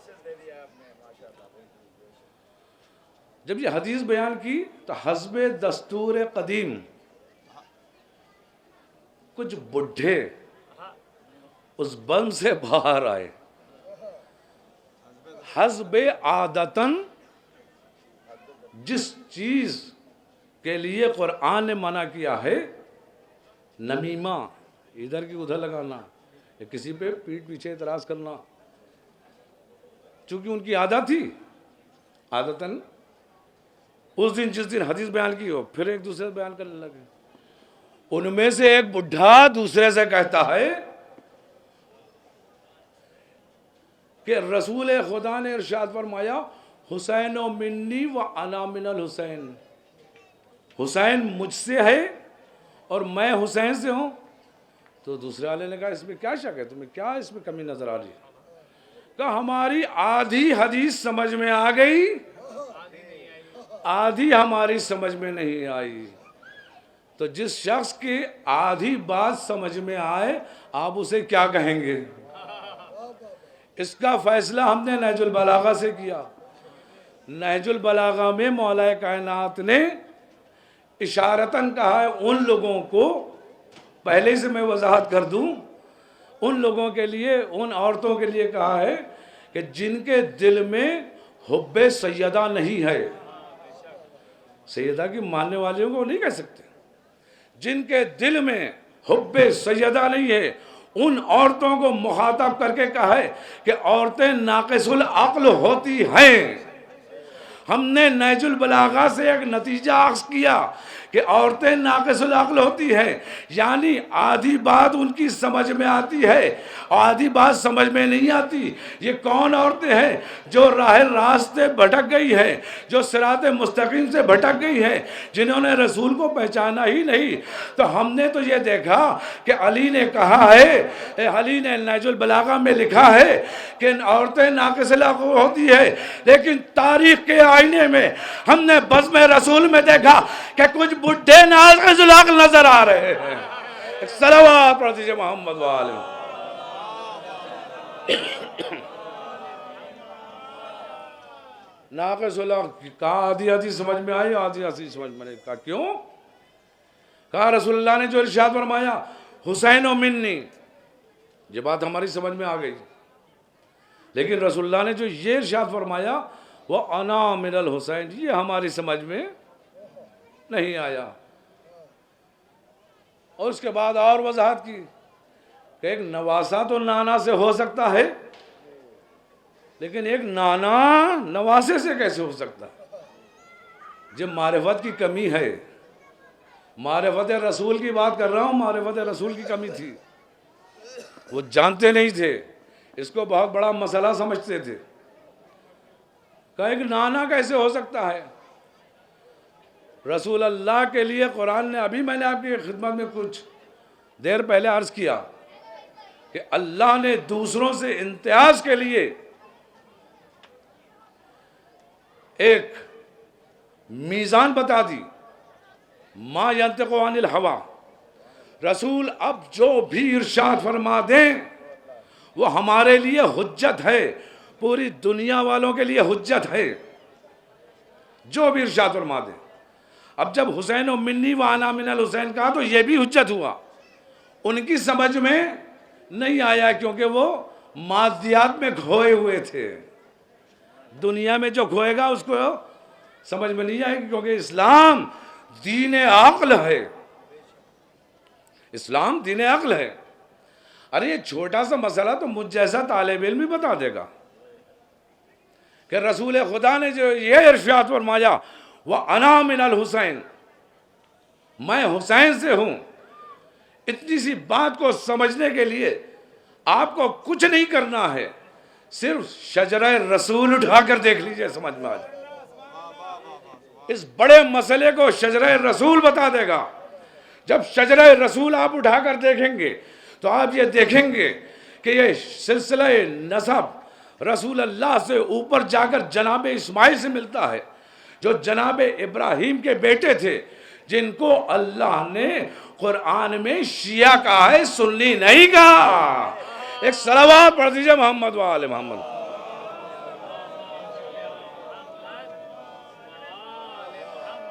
[SPEAKER 1] जब ये हदीस बयान की तो हस्बे दस्तूर कदीम कुछ बुढ़े उस बंद से बाहर आए। हस्बे आदतन जिस चीज के लिए कुरान ने मना किया है, नमीमा, इधर की उधर लगाना या किसी पे पीठ पीछे इतराज करना, चूंकि उनकी आदत थी, आदतन उस दिन जिस दिन हदीस बयान की हो फिर एक दूसरे से बयान करने लगे। उनमें से एक बुढ़ा दूसरे से कहता है कि रसूल खुदा ने इरशाद फरमाया, हुसैन मिन्नी व अना मिनल हुसैन, हुसैन मुझसे है और मैं हुसैन से हूं। तो दूसरे वाले ने कहा इसमें क्या शक है, तुम्हें क्या इसमें कमी नजर आ रही है? कहा हमारी आधी हदीस समझ में आ गई, आधी हमारी समझ में नहीं आई। तो जिस शख्स की आधी बात समझ में आए आप उसे क्या कहेंगे? इसका फैसला हमने नहजुल बलागा से किया। नहजुल बलागा में मौला कायनात ने इशारतन कहा है उन लोगों को, पहले से मैं वजाहत कर दूं, उन लोगों के लिए, उन औरतों के लिए कहा है कि जिनके दिल में हुब्बे सैयदा नहीं है, सैयदा की मानने वालों को नहीं कह सकते, जिनके दिल में हुब्बे सैयदा नहीं है, उन औरतों को मुखातब करके कहा है कि औरतें नाक़िसुल अक्ल होती हैं। हमने नहजुल बलागा से एक नतीजा अख्ज़ किया कि औरतें नाक़िसुल अक्ल होती हैं, यानी आधी बात उनकी समझ में आती है और आधी बात समझ में नहीं आती। ये कौन औरतें हैं? जो राह रास्ते भटक गई है, जो सिरात मुस्तकीम से भटक गई है, जिन्होंने रसूल को पहचाना ही नहीं। तो हमने तो ये देखा कि अली ने कहा है, अली ने नहजुल बलागा में लिखा है कि औरतें नाक़िसुल अक्ल होती है, लेकिन तारीख के आईने में हमने बज़्म रसूल में देखा कि कुछ बुढ़े नाक़िसुल अक्ल नजर आ रहे हैं। सलवात पढ़ दीजिए मोहम्मद वाले। नाक़िसुल अक्ल कहा आधी आधी समझ में आई, आधी आधी समझ में नहीं। कहा क्यों? कहा रसूलुल्लाह ने जो इरशाद फरमाया हुसैन व मिन्नी, ये बात हमारी समझ में आ गई, लेकिन रसूलुल्लाह ने जो ये इरशाद फरमाया वो अना मिनल हुसैन, ये हमारी समझ में नहीं आया। और उसके बाद और वजाहत की कि एक नवासा तो नाना से हो सकता है, लेकिन एक नाना नवासे से कैसे हो सकता है? जब मारिफत की कमी है, मारिफत रसूल की बात कर रहा हूँ, मारिफत रसूल की कमी थी, वो जानते नहीं थे, इसको बहुत बड़ा मसला समझते थे। कहा एक नाना कैसे हो सकता है? रसूल अल्लाह के लिए कुरान ने, अभी मैंने आपकी खिदमत में कुछ देर पहले अर्ज़ किया कि अल्लाह ने दूसरों से इम्तियाज के लिए एक मीज़ान बता दी, मा यंतिक़ु अनिल हवा। रसूल अब जो भी इरशाद फरमा दें वो हमारे लिए हुज्जत है, पूरी दुनिया वालों के लिए हुज्जत है, जो भी इरशाद फरमा दें। अब जब हुसैन व मिन्नी व अना मिनल हुसैन कहा तो ये भी हुज्जत हुआ, उनकी समझ में नहीं आया क्योंकि वो मादियात में खोए हुए थे। दुनिया में जो खोएगा उसको समझ में नहीं आएगी, क्योंकि इस्लाम दीन अक्ल है, इस्लाम दीन अक्ल है। अरे ये छोटा सा मसला तो मुझ जैसा तालिब इल्म भी बता देगा कि रसूल खुदा ने जो ये इरशाद फरमाया वह अना मिनल हुसैन, मैं हुसैन से हूं। इतनी सी बात को समझने के लिए आपको कुछ नहीं करना है, सिर्फ शजरा रसूल उठाकर देख लीजिए, समझ में आ जाए। इस बड़े मसले को शजरा रसूल बता देगा। जब शजरा रसूल आप उठाकर देखेंगे तो आप ये देखेंगे कि ये सिलसिला नसब रसूल अल्लाह से ऊपर जाकर जनाब इस्माइल से मिलता है, जो जनाब इब्राहिम के बेटे थे, जिनको अल्लाह ने कुरान में शिया कहा है, सुन्नी नहीं कहा। एक सलावत पढ़ दीजिए मोहम्मद वाले मोहम्मद।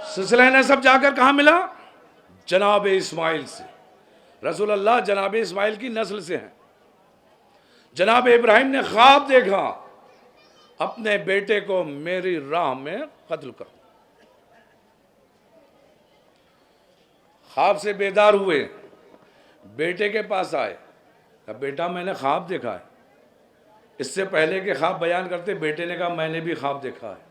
[SPEAKER 1] सिलसिला नसब जाकर कहाँ मिला? जनाब इस्माइल से। रसूल अल्लाह जनाब इस्माइल की नस्ल से हैं। जनाब इब्राहिम ने ख्वाब देखा, अपने बेटे को मेरी राह में कत्ल कर। ख्वाब से बेदार हुए, बेटे के पास आए, कहा बेटा मैंने ख्वाब देखा है। इससे पहले के ख्वाब बयान करते बेटे ने कहा मैंने भी ख्वाब देखा है।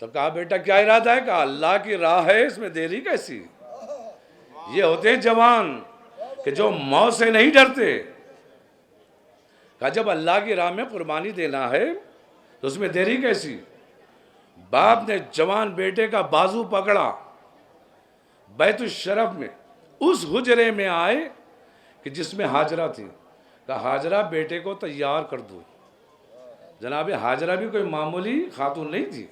[SPEAKER 1] तो कहा बेटा क्या इरादा है? कहा अल्लाह की राह है, इसमें देरी कैसी? ये होते हैं जवान कि जो मौत से नहीं डरते। कहा जब अल्लाह की राह में कुर्बानी देना है तो उसमें देरी कैसी? बाप ने जवान बेटे का बाजू पकड़ा, बैतुल शरफ में उस हुजरे में आए कि जिसमें हाजरा थी। कहा हाजरा बेटे को तैयार कर दो। जनाब हाजरा भी कोई मामूली खातून नहीं थी,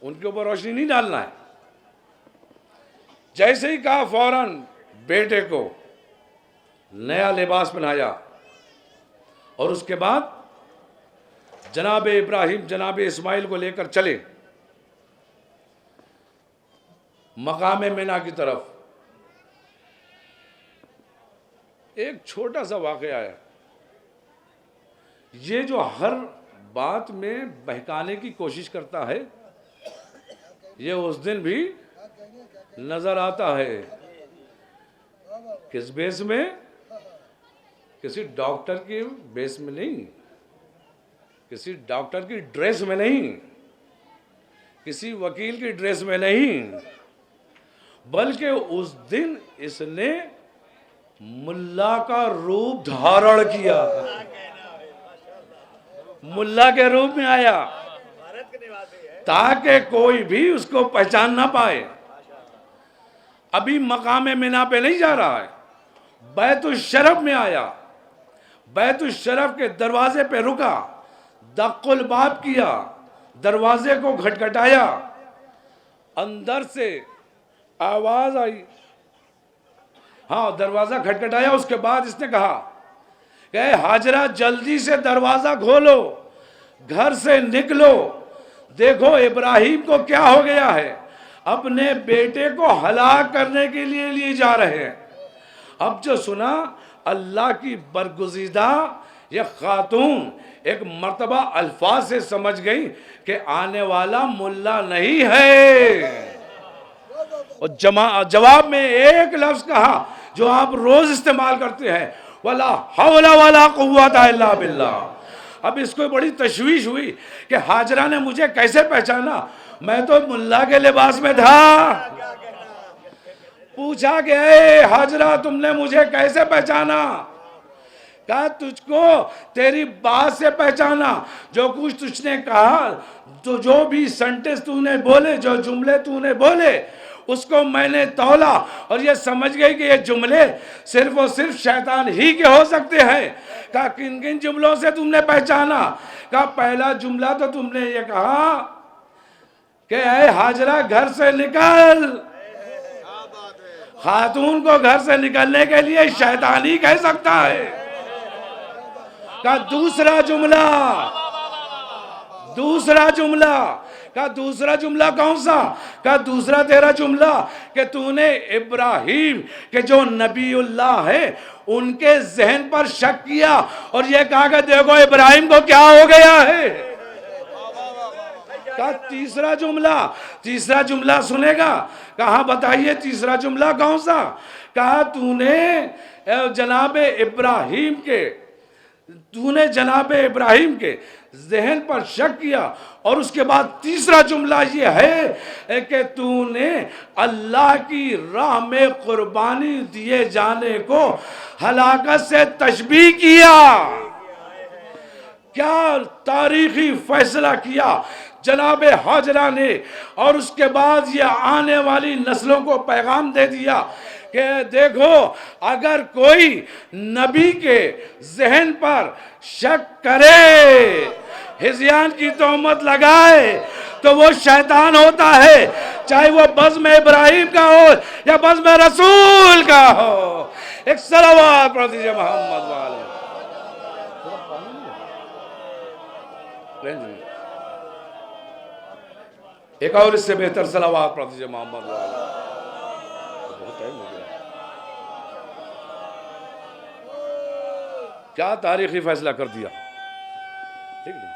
[SPEAKER 1] उनके ऊपर रोशनी नहीं डालना है। जैसे ही कहा फौरन बेटे को नया लिबास पहनाया और उसके बाद जनाब इब्राहिम जनाब इस्माइल को लेकर चले मकाम मिना की तरफ। एक छोटा सा वाक़या है, ये जो हर बात में बहकाने की कोशिश करता है, ये उस दिन भी नजर आता है। किस बेस में? किसी डॉक्टर के बेस में नहीं, किसी डॉक्टर की ड्रेस में नहीं, किसी वकील की ड्रेस में नहीं, बल्कि उस दिन इसने मुल्ला का रूप धारण किया, मुल्ला के रूप में आया, ताकि कोई भी उसको पहचान ना पाए। अभी मकाम मिना पे नहीं जा रहा है, बैतुल शरफ में आया, बैतुल शरफ के दरवाजे पे रुका, दक्कुल बाब किया, दरवाजे को खटखटाया, अंदर से आवाज आई। हाँ, दरवाजा खटखटाया। उसके बाद इसने कहा कि हाजरा जल्दी से दरवाजा खोलो, घर से निकलो, देखो इब्राहिम को क्या हो गया है, अपने बेटे को हलाक करने के लिए लिए जा रहे हैं। अब जो सुना, अल्लाह की बरगुज़ीदा ये खातून एक मर्तबा अल्फाज से समझ गई कि आने वाला मुल्ला नहीं है, और जवाब में एक लफ्ज कहा जो आप रोज इस्तेमाल करते हैं, वला हौला वला कुव्वता इल्ला बिल्लाह। अब इसको बड़ी तशवीश हुई कि हाजरा ने मुझे कैसे पहचाना, मैं तो मुल्ला के लिबास में था। पूछा कि ए हाजरा, तुमने मुझे कैसे पहचाना? कहा तुझको तेरी बात से पहचाना, जो कुछ तुझने कहा, तो जो भी सेंटेंस तूने बोले, जो जुमले तूने बोले, उसको मैंने तौला और ये समझ गई कि ये जुमले सिर्फ और सिर्फ शैतान ही के हो सकते हैं। कहा किन किन जुमलों से तुमने पहचाना? कहा पहला जुमला तो तुमने ये कहा कि ऐ हाजरा घर से निकल। खातून को घर से निकलने के लिए शैतान ही कह सकता है। कहा दूसरा जुमला, दूसरा जुमला, का दूसरा जुमला कौन सा? का दूसरा तेरा जुमला कि तूने इब्राहिम के जो नबीउल्लाह है उनके जहन पर शक किया और ये कहा कि देखो इब्राहिम को क्या हो गया है। का तीसरा जुमला, तीसरा जुमला सुनेगा? कहा बताइए तीसरा जुमला कौन सा? कहा तूने जनाब इब्राहिम के, तूने जनाब इब्राहिम के जहन पर शक किया, और उसके बाद तीसरा जुमला ये है कि तूने अल्लाह की राह में कुर्बानी दिए जाने को हलाकत से तशबीह किया। क्या तारीखी फैसला किया जनाब हाजरा ने, और उसके बाद ये आने वाली नस्लों को पैगाम दे दिया कि देखो अगर कोई नबी के जहन पर शक करे, हिज़यान की तोहमत लगाए, तो वो शैतान होता है, चाहे वो बज़्म इब्राहिम का हो या बज़्म रसूल का हो। एक सलावत पढ़ दीजिए मोहम्मद वाले। एक और इससे बेहतर सलावत पढ़ दीजिए मोहम्मद वाले। बहुत टाइम हो गया। क्या तारीखी फैसला कर दिया। ठीक है,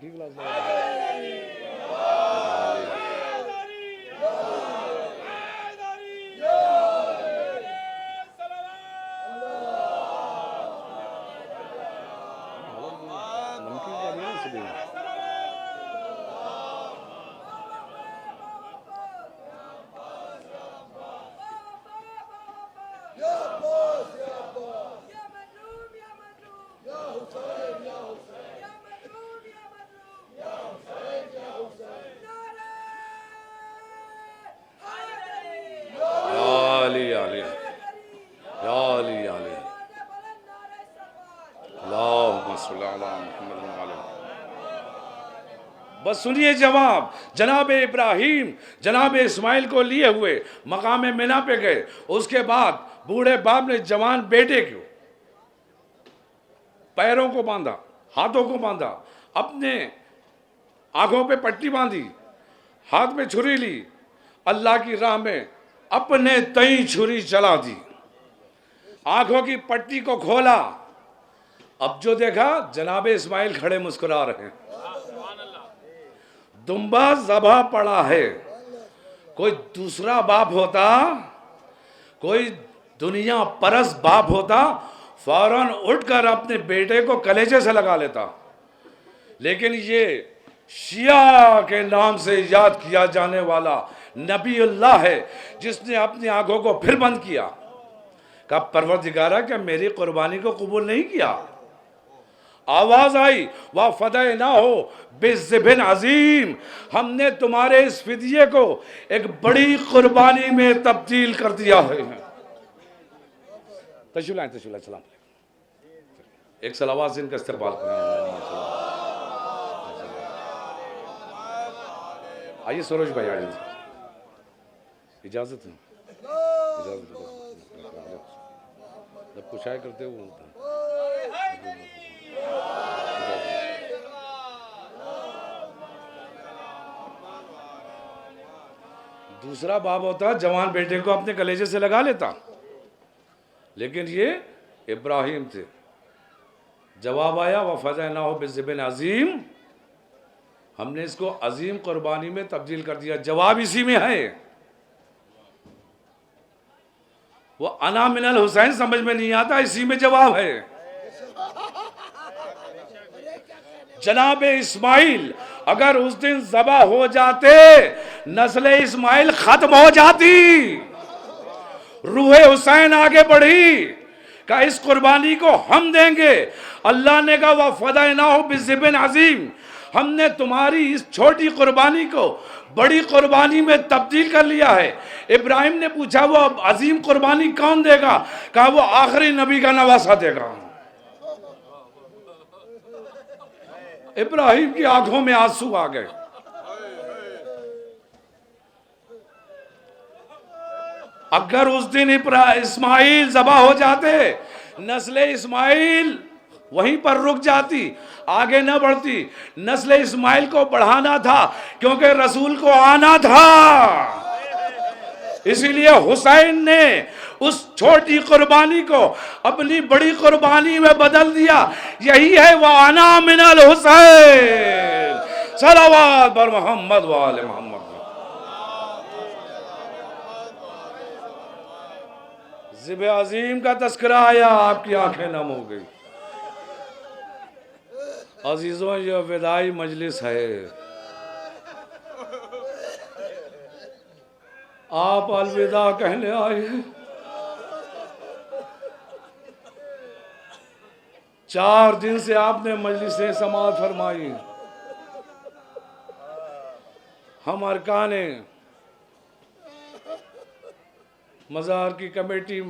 [SPEAKER 1] ठीक बस सुनिए जवाब। जनाब इब्राहिम जनाब इस्माइल को लिए हुए मकाम मिना पे गए। उसके बाद बूढ़े बाप ने जवान बेटे को पैरों को बांधा, हाथों को बांधा, अपने आंखों पे पट्टी बांधी, हाथ में छुरी ली, अल्लाह की राह में अपने तई छुरी चला दी, आंखों की पट्टी को खोला, अब जो देखा जनाबे इस्माइल खड़े मुस्कुरा रहे हैं, दुम्बा ज़बा पड़ा है। कोई दूसरा बाप होता, कोई दुनिया परस बाप होता, फौरन उठकर अपने बेटे को कलेजे से लगा लेता। लेकिन ये शिया के नाम से याद किया जाने वाला नबीउल्लाह है, जिसने अपनी आंखों को फिर बंद किया। कहा परवरदिगारा क्या मेरी कुर्बानी को कबूल नहीं किया? आवाज आई वह फदे ना हो बेज़िबिन अजीम, हमने तुम्हारे इस फिदिये को एक बड़ी कुर्बानी में तब्दील कर दिया है। तशरीफ सलाम, एक सलावात से इनका इस्तेमाल करें। आइए सरोज भाई, आइए, इजाजत है, इजाजत जब कुछ आए करते वो दूसरा बाप होता जवान बेटे को अपने कलेजे से लगा लेता, लेकिन ये इब्राहिम थे। जवाब आया वफ़ज़अना हो बिज़िबिन अज़ीम, हमने इसको अजीम कुर्बानी में तब्दील कर दिया। जवाब इसी में है। वो अना मिनल हुसैन समझ में नहीं आता, इसी में जवाब है। जनाबे इस्माइल अगर उस दिन ज़बा हो जाते, नस्ल इस्माइल खत्म हो जाती। रूहे हुसैन आगे बढ़ी, का इस कुर्बानी को हम देंगे। अल्लाह ने कहा वफ़दयनाहु बिज़िबिन अज़ीम, हमने तुम्हारी इस छोटी कुर्बानी को बड़ी कुर्बानी में तब्दील कर लिया है। इब्राहिम ने पूछा वो अजीम कुर्बानी कौन देगा? कहा वो आखिरी नबी का नवासा देगा। इब्राहिम की आंखों में आंसू आ गए। अगर उस दिन इस्माइल ज़बा हो जाते, नस्ल इस्माइल वहीं पर रुक जाती, आगे न बढ़ती। नस्ल इस्माइल को बढ़ाना था, क्योंकि रसूल को आना था। इसीलिए हुसैन ने उस छोटी कुर्बानी को अपनी बड़ी कुर्बानी में बदल दिया। यही है वह अना मिनल हुसैन सलावत बर मोहम्मद वाले मोहम्मद। ज़िब अजीम का तस्करा आया, आपकी आंखें नम हो गई। अजीजों ये विदाई मजलिस है, आप अलविदा कहने आए। 4 दिन से आपने मजलिसें समाअत फरमाई। हम अरकाने मज़ार की कमेटी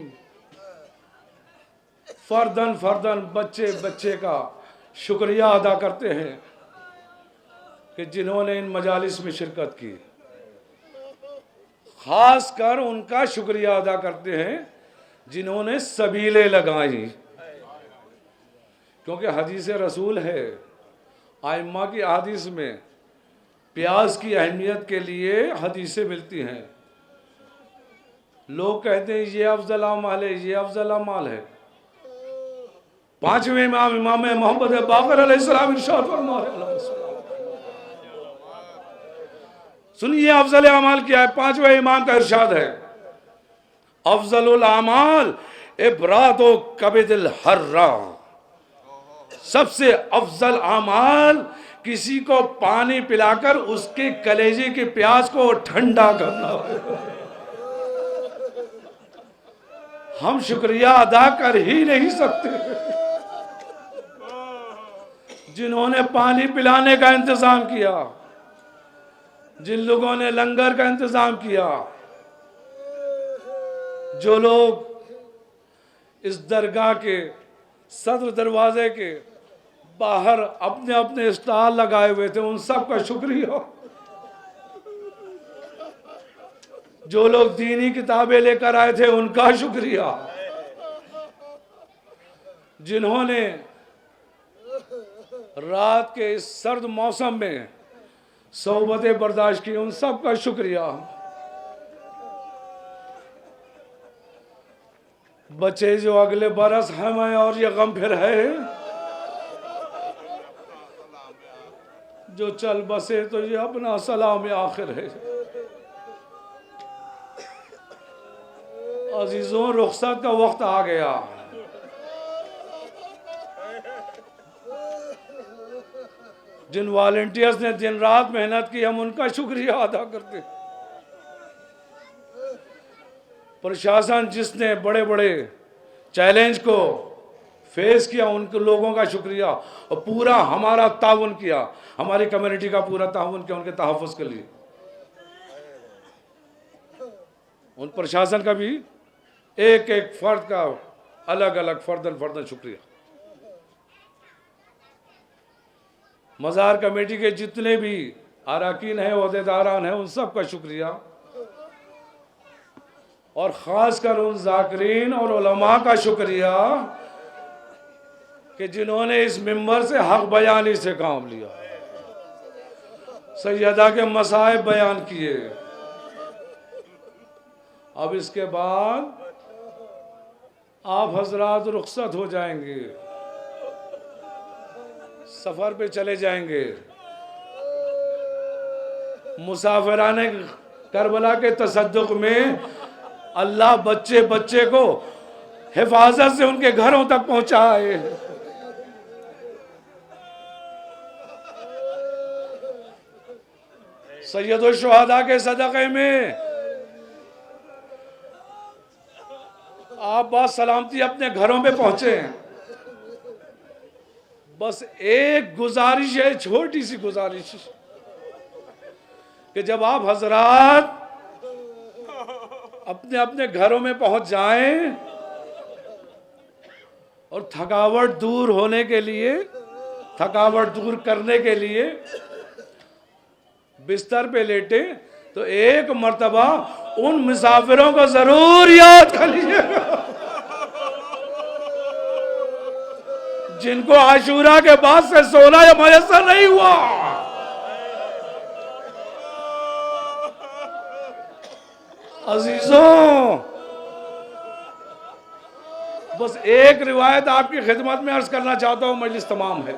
[SPEAKER 1] फर्दन फर्दन बच्चे बच्चे का शुक्रिया अदा करते हैं कि जिन्होंने इन मजालिस में शिरकत की। खास कर उनका शुक्रिया अदा करते हैं जिन्होंने सबीलें लगाई, क्योंकि हदीस रसूल है, आइम्मा की हदीस में प्याज की अहमियत के लिए हदीसें मिलती हैं। लोग कहते हैं ये अफजल अमाल है, ये अफजल अमाल है। 5वें इमाम मोहम्मद बाक़र अलैहिस्सलाम इरशाद फरमा रहे हैं, सुनिए अफजल अमाल क्या है। 5वें इमाम का इरशाद है, अफजलुल अमाल इब्रादो कबिदिल हर्रा, सबसे अफजल अमाल किसी को पानी पिलाकर उसके कलेजे के प्यास को ठंडा करना। हम शुक्रिया अदा कर ही नहीं सकते जिन्होंने पानी पिलाने का इंतजाम किया, जिन लोगों ने लंगर का इंतजाम किया, जो लोग इस दरगाह के सदर दरवाजे के बाहर अपने अपने स्टॉल लगाए हुए थे, उन सब का शुक्रिया। जो लोग दीनी किताबें लेकर आए थे उनका शुक्रिया। जिन्होंने रात के इस सर्द मौसम में सोबतें बर्दाश्त की, उन सब का शुक्रिया। बच्चे जो अगले बरस हमें और ये गम फिर है, जो चल बसे तो ये अपना सलाम आखिर है। अजीजों, रुखसत का वक्त आ गया। जिन वॉलंटियर्स ने दिन रात मेहनत की, हम उनका शुक्रिया अदा करते हैं। प्रशासन जिसने बड़े बड़े चैलेंज को फेस किया, उन लोगों का शुक्रिया। और पूरा हमारा ताउन किया, हमारी कम्युनिटी का पूरा ताउन किया उनके तहफ़्फ़ुज़ के लिए। उन प्रशासन का भी एक एक फर्द का अलग अलग फर्दन शुक्रिया। मज़ार कमेटी के जितने भी अरकान हैं, ओहदेदारान हैं, उन सब का शुक्रिया। और ख़ासकर उन ज़ाकिरीन और उलमा का शुक्रिया कि जिन्होंने इस मिंबर से हक बयानी से काम लिया, सैयदा के मसाइब बयान किए। अब इसके बाद आप हजरात रुखसत हो जाएंगे, सफ़र पे चले जाएंगे। मुसाफिराने करबला के तसद्दुक में अल्लाह बच्चे बच्चे को हिफाजत से उनके घरों तक पहुंचाए। सैयदुल शुहदा के सदक़े में आप बात सलामती अपने घरों में पहुंचे हैं। बस एक गुजारिश है, छोटी सी गुजारिश, कि जब आप हजरात अपने अपने घरों में पहुंच जाएं और थकावट दूर होने के लिए, थकावट दूर करने के लिए बिस्तर पे लेटे, तो एक मर्तबा उन मुसाफिरों को जरूर याद कर लीजिएगा जिनको आशूरा के बाद से सोना या मयसर नहीं हुआ। अजीजों, बस एक रिवायत आपकी खिदमत में अर्ज करना चाहता हूं, मजलिस तमाम है।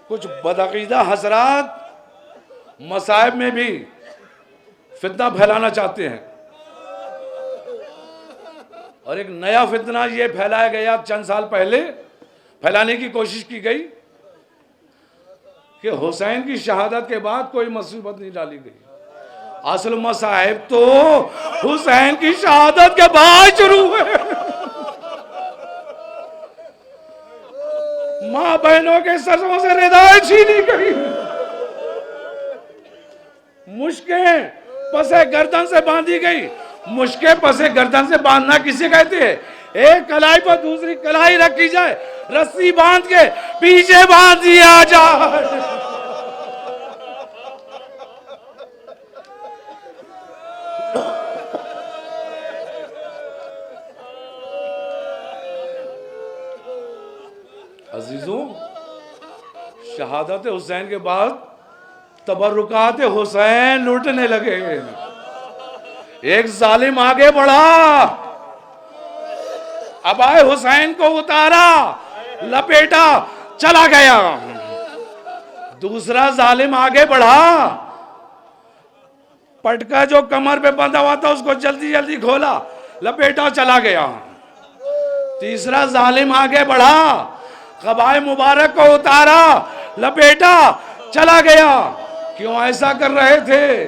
[SPEAKER 1] कुछ बदअकीदा हजरात मसाइब में भी फितना फैलाना चाहते हैं, और एक नया फितना ये फैलाया गया चंद साल पहले, फैलाने की कोशिश की गई कि हुसैन की शहादत के बाद कोई मुसीबत नहीं डाली गई। असल मसाइब तो हुसैन की शहादत के बाद शुरू हुए। मां बहनों के सरों से रिदाएं छीनी गई, मुश्कें पसे गर्दन से बांधी गई। मुश्कें पसे गर्दन से बांधना किसे कहते हैं? एक कलाई पर दूसरी कलाई रखी जाए, रस्सी बांध के पीछे बांध दिया जाए। अजीजों, शहादत हुसैन के बाद तबर्रुकात हुसैन लूटने लगे। एक जालिम आगे बढ़ा, अबाए हुसैन को उतारा, लपेटा, चला गया। दूसरा जालिम आगे बढ़ा, पटका जो कमर पे बंधा हुआ था उसको जल्दी जल्दी खोला, लपेटा, चला गया। तीसरा जालिम आगे बढ़ा, कबाए मुबारक को उतारा, लपेटा, चला गया। क्यों ऐसा कर रहे थे?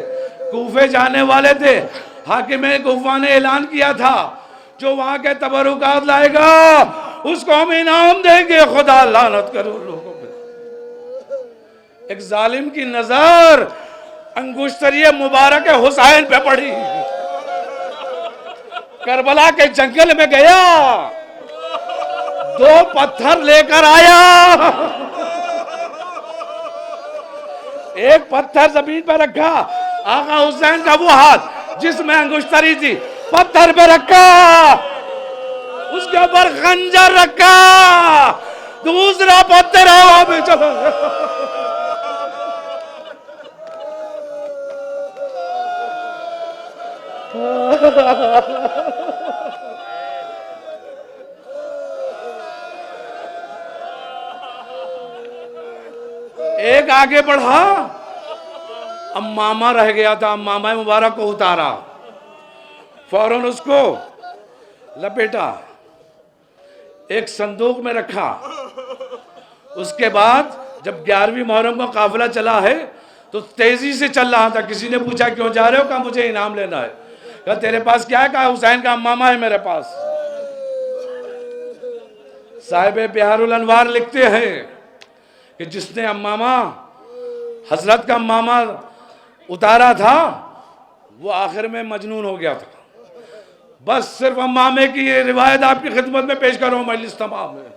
[SPEAKER 1] कूफे जाने वाले थे, हाकिम कूफा ने ऐलान किया था जो वहां के तबरुकात लाएगा उसको हम इनाम देंगे। खुदा लानत करो लोगों पे। एक जालिम की नजर अंगुश्तरी मुबारक हुसैन पे पड़ी, करबला के जंगल में गया, 2 पत्थर लेकर आया। एक पत्थर जमीन पर रखा, आका हुसैन का वो हाथ जिसमें अंगुश्तरी थी पत्थर पे रखा, उसके ऊपर खंजर रखा, दूसरा पत्थर हवा में चला गया। एक आगे बढ़ा, अम्मामा रह गया था, अम्मामा मुबारक को उतारा, फौरन उसको लपेटा, एक संदूक में रखा। उसके बाद जब 11वीं मुहर्रम का काफिला चला है तो तेजी से चल रहा था। किसी ने पूछा क्यों जा रहे हो? कहा मुझे इनाम लेना है। कहा तेरे पास क्या है? कहा हुसैन का अम्मामा है मेरे पास। साहिब बिहारुल अनवार लिखते हैं कि जिसने अम्मामा, हजरत का अम्मामा उतारा था, वो आखिर में मजनून हो गया था। बस सिर्फ अम्मामे की ये रिवायत आपकी खिदमत में पेश कर रहा हूं मजलिस तमाम में।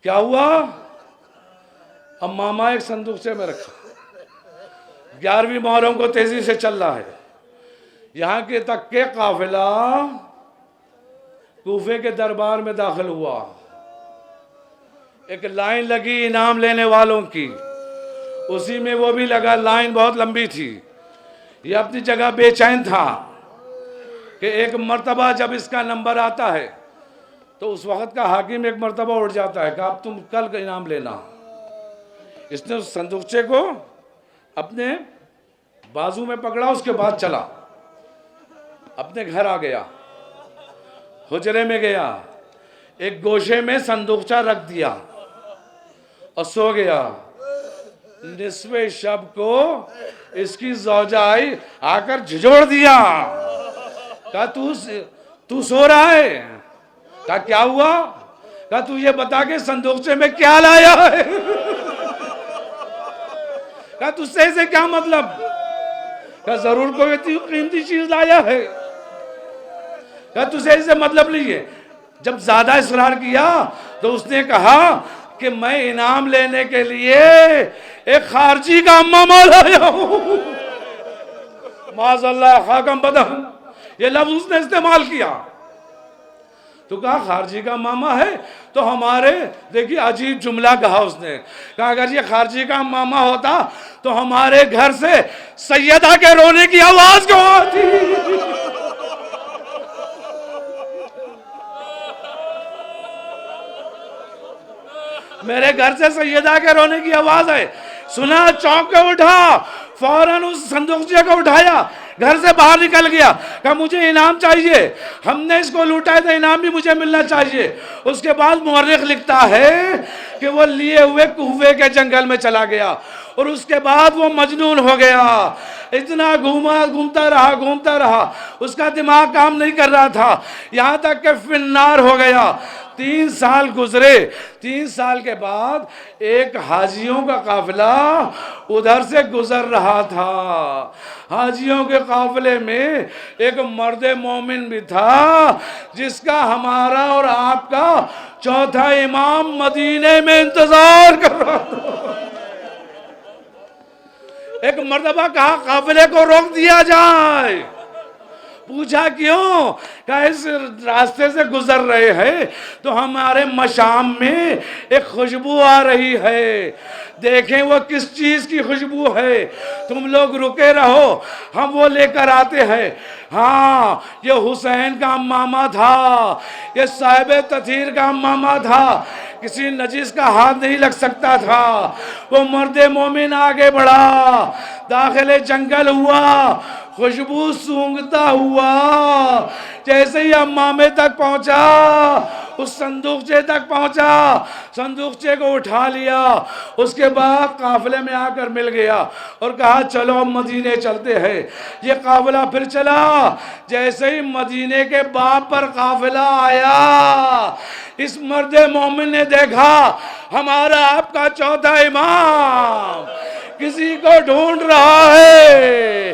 [SPEAKER 1] क्या हुआ? अम्मामा एक संदूक से में रखा। 11वीं मुहर्रम को तेजी से चल रहा है। यहां के तक के काफिला कूफे के दरबार में दाखिल हुआ। एक लाइन लगी इनाम लेने वालों की, उसी में वो भी लगा। लाइन बहुत लंबी थी। ये अपनी जगह बेचैन था कि एक मर्तबा जब इसका नंबर आता है तो उस वक्त का हाकिम एक मर्तबा उठ जाता है कि अब तुम कल का इनाम लेना। इसने उस संदूकचे को अपने बाजू में पकड़ा, उसके बाद चला, अपने घर आ गया, हुजरे में गया, एक गोशे में संदूकचा रख दिया और सो गया। निस्वे शब को इसकी ज़ौजा आई, आकर झिझोड़ दिया। कहा तू सो रहा है? कहा क्या हुआ? कहा तू ये बता के संदूकचे में क्या लाया है? कहा तुझसे से क्या मतलब? कहा जरूर कोई कीमती चीज लाया है। कहा तुझसे इसे मतलब नहीं है। जब ज्यादा इसरार किया तो उसने कहा कि मैं इनाम लेने के लिए एक खारजी का अम्मामा लाया हूं। माज़अल्लाह खाकम बदन, ये लफ्ज उसने इस्तेमाल किया। तो कहा खारजी का मामा है तो हमारे, देखिए अजीब जुमला कहा उसने। कहा अगर ये खारजी का मामा होता तो हमारे घर से सैयदा के रोने की आवाज क्यों आती? मेरे घर से सैयदा के रोने की आवाज है। सुना, चौंक के उठा, फौरन उस संदूकचे को उठाया, घर से बाहर निकल गया। कहा मुझे इनाम चाहिए, हमने इसको लूटा है तो इनाम भी मुझे मिलना चाहिए। उसके बाद मुअर्रिख लिखता है कि वो लिए हुए कुफे के जंगल में चला गया और उसके बाद वो मजनून हो गया। इतना घूमता रहा, उसका दिमाग काम नहीं कर रहा था, यहाँ तक कि फिन्नार हो गया। 3 साल गुजरे। 3 साल के बाद एक हाजियों का काफिला उधर से गुजर रहा था। हाजियों के काफिले में एक मर्द मोमिन भी था जिसका हमारा और आपका चौथा इमाम मदीने में इंतजार कर रहा था। एक मर्तबा कहा काफिले को रोक दिया जाए। पूछा क्यों? कहा इस रास्ते से गुजर रहे हैं तो हमारे मशाम में एक खुशबू आ रही है, देखें वो किस चीज की खुशबू है। तुम लोग रुके रहो, हम वो लेकर आते हैं। हाँ, ये हुसैन का मामा था, ये साहिब तथीर का मामा था, किसी नजीस का हाथ नहीं लग सकता था। वो मर्द मोमिन आगे बढ़ा, दाखिले जंगल हुआ, खुशबू सूंघता हुआ जैसे ही अम्मामे तक पहुंचा, उस संदूकचे तक पहुंचा, संदूकचे को उठा लिया। उसके बाद काफिले में आकर मिल गया और कहा चलो हम मदीने चलते हैं। ये काफिला फिर चला। जैसे ही मदीने के बाप पर काफिला आया, इस मर्द मोमिन ने देखा हमारा आपका चौथा इमाम किसी को ढूंढ रहा है।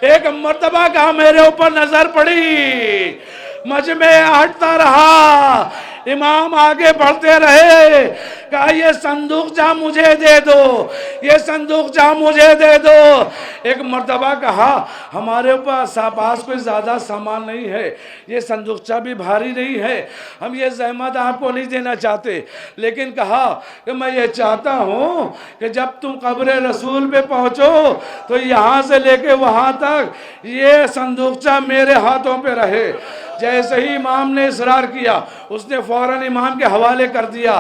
[SPEAKER 1] एक मर्तबा का मेरे ऊपर नजर पड़ी, मुझ में हटता रहा, इमाम आगे बढ़ते रहे। कहा ये संदूक जा मुझे दे दो, ये संदूकचा मुझे दे दो। एक मर्तबा कहा हमारे पास कोई ज़्यादा सामान नहीं है, ये संदूकचा भी भारी नहीं है, हम ये ज़हमत आपको नहीं देना चाहते, लेकिन कहा कि मैं ये चाहता हूँ कि जब तुम कब्र रसूल पे पहुँचो तो यहाँ से लेके वहाँ तक ये संदूकचा मेरे हाथों पे रहे। जैसे ही इमाम ने इसरार किया, उसने फौरन इमाम के हवाले कर दिया।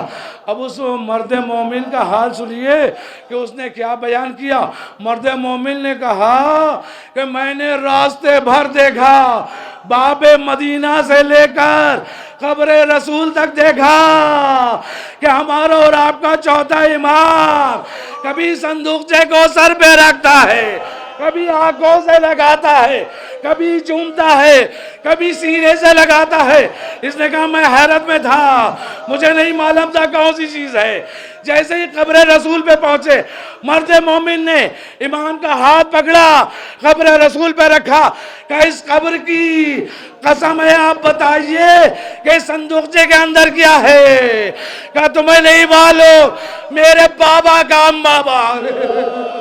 [SPEAKER 1] अब उस मर्द मोमिन का हाल सुनिए कि उसने क्या बयान किया। मर्द मोमिन ने कहा कि मैंने रास्ते भर देखा, बाबे मदीना से लेकर कब्र रसूल तक देखा कि हमारा और आपका चौथा इमाम कभी संदूकचे को सर पे रखता है, कभी आंखों से लगाता है, कभी चूमता है, कभी सीने से लगाता है। इसने कहा मैं हैरत में था, मुझे नहीं मालूम था कौन सी चीज है। जैसे ही कब्र रसूल पे पहुंचे, मर्द मोमिन ने इमाम का हाथ पकड़ा, कब्र रसूल पे रखा, कहा इस कब्र की कसम है आप बताइए कि संदूकचे के अंदर क्या है। कहा तुम्हें नहीं मालूम, मेरे बाबा का अम्मा बाबा।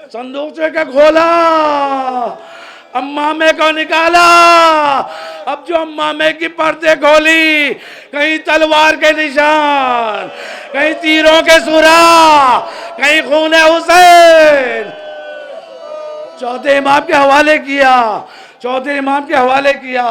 [SPEAKER 1] संदूकचे का खोला, अम्मामे को निकाला। अब जो अम्मामे की पर्दे खोली, कहीं तलवार के निशान, कहीं तीरों के सुराग, कहीं खून हुसैन। चौथे इमाम के हवाले किया, चौथे इमाम के हवाले किया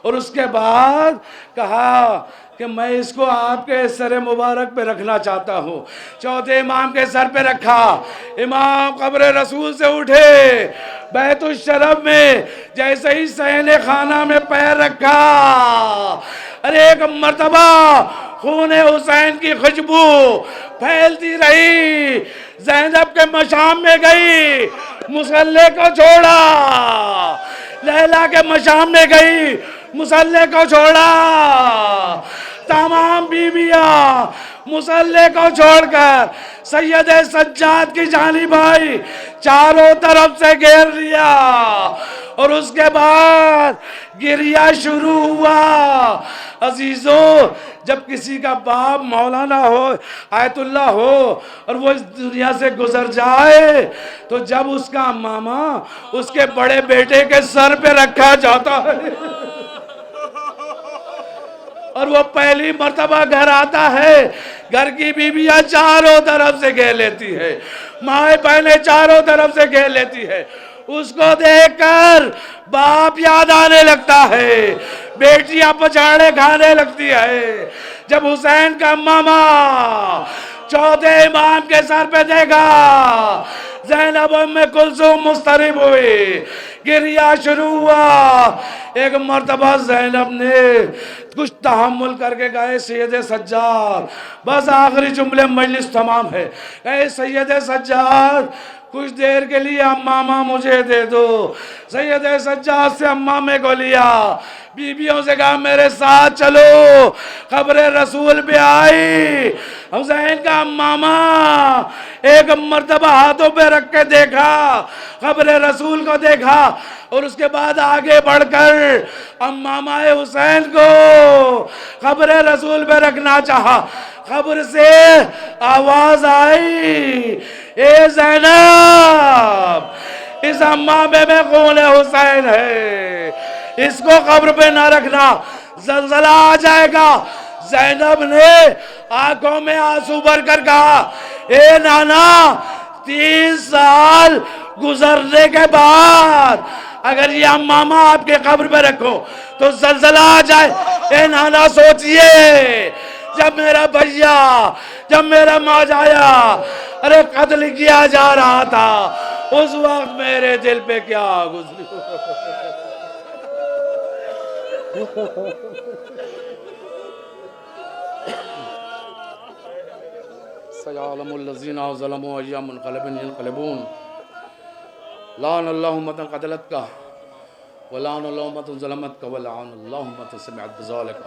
[SPEAKER 1] और उसके बाद कहा कि मैं इसको आपके सर मुबारक पे रखना चाहता हूँ। चौथे इमाम के सर पे रखा। इमाम कब्र रसूल से उठे, बैतुल शरफ में जैसे ही सहने खाना में पैर रखा, अरे एक मर्तबा खून हुसैन की खुशबू फैलती रही। ज़ैनब के मशाम में गई, मुसल्ले को छोड़ा। लैला के मशाम में गई, मुसल्ले को छोड़ा। तमाम बीवियां मुसल्ले को छोड़कर सैयद सज्जाद की जानिब आई, चारों तरफ से घेर लिया और उसके बाद गिरिया शुरू हुआ। अजीजों, जब किसी का बाप मौलाना हो, आयतुल्ला हो और वो इस दुनिया से गुजर जाए, तो जब उसका मामा उसके बड़े बेटे के सर पे रखा जाता है और वो पहली मर्तबा घर आता है, घर की बीबियां चारों तरफ से घेर लेती है, माए बहनें चारों तरफ से घेर लेती है। उसको देखकर बाप याद आने लगता है, बेटियां पछाड़े खाने लगती है। जब हुसैन का मामा चौथे इमाम के सर पे देखा, ज़ैनब उम्मे कुलसूम मुस्तरिब हुई, गिरिया शुरू हुआ। एक मर्तबा ज़ैनब ने कुछ तहम्मुल करके गए, सैयद सज्जाद बस आखिरी जुमले मजलिस तमाम है, कहे सैयद सज्जाद कुछ देर के लिए अम्मामा मुझे दे दो। सैयद सज्जाद से अम्मामे को लिया, बीबियों से कहा मेरे साथ चलो। कब्र रसूल पे आई, हुसैन का अम्मामा एक मर्तबा हाथों पे रख के देखा, कब्र रसूल को देखा और उसके बाद आगे बढ़कर अम्मामा हुसैन को कब्र रसूल पे रखना चाहा। कब्र से आवाज आई, ए ज़ैनब, इस अम्मामे में खून हुसैन है, इसको कब्र पे ना रखना, ज़लज़ला आ जाएगा। ज़ैनब ने आंखों में आंसू भरकर कहा, ए नाना, 30 साल गुजरने के बाद अगर ये अम्मामा आपके कब्र पे रखो तो ज़लज़ला आ जाए। ए नाना सोचिए, जब मेरा भैया, जब मेरा मौजाया अरे कत्ल किया जा रहा था, उस वक्त मेरे दिल पे क्या गुजरी। सयालमुल्लज़ीना ज़लमू अय्याम मुनक़लिबिन यनक़लिबून, लानल्लाहु उम्मतन क़तलतका व लानल्लाहु उम्मतन ज़लमतका व लानल्लाहु उम्मतन समिअत बिज़ालिका।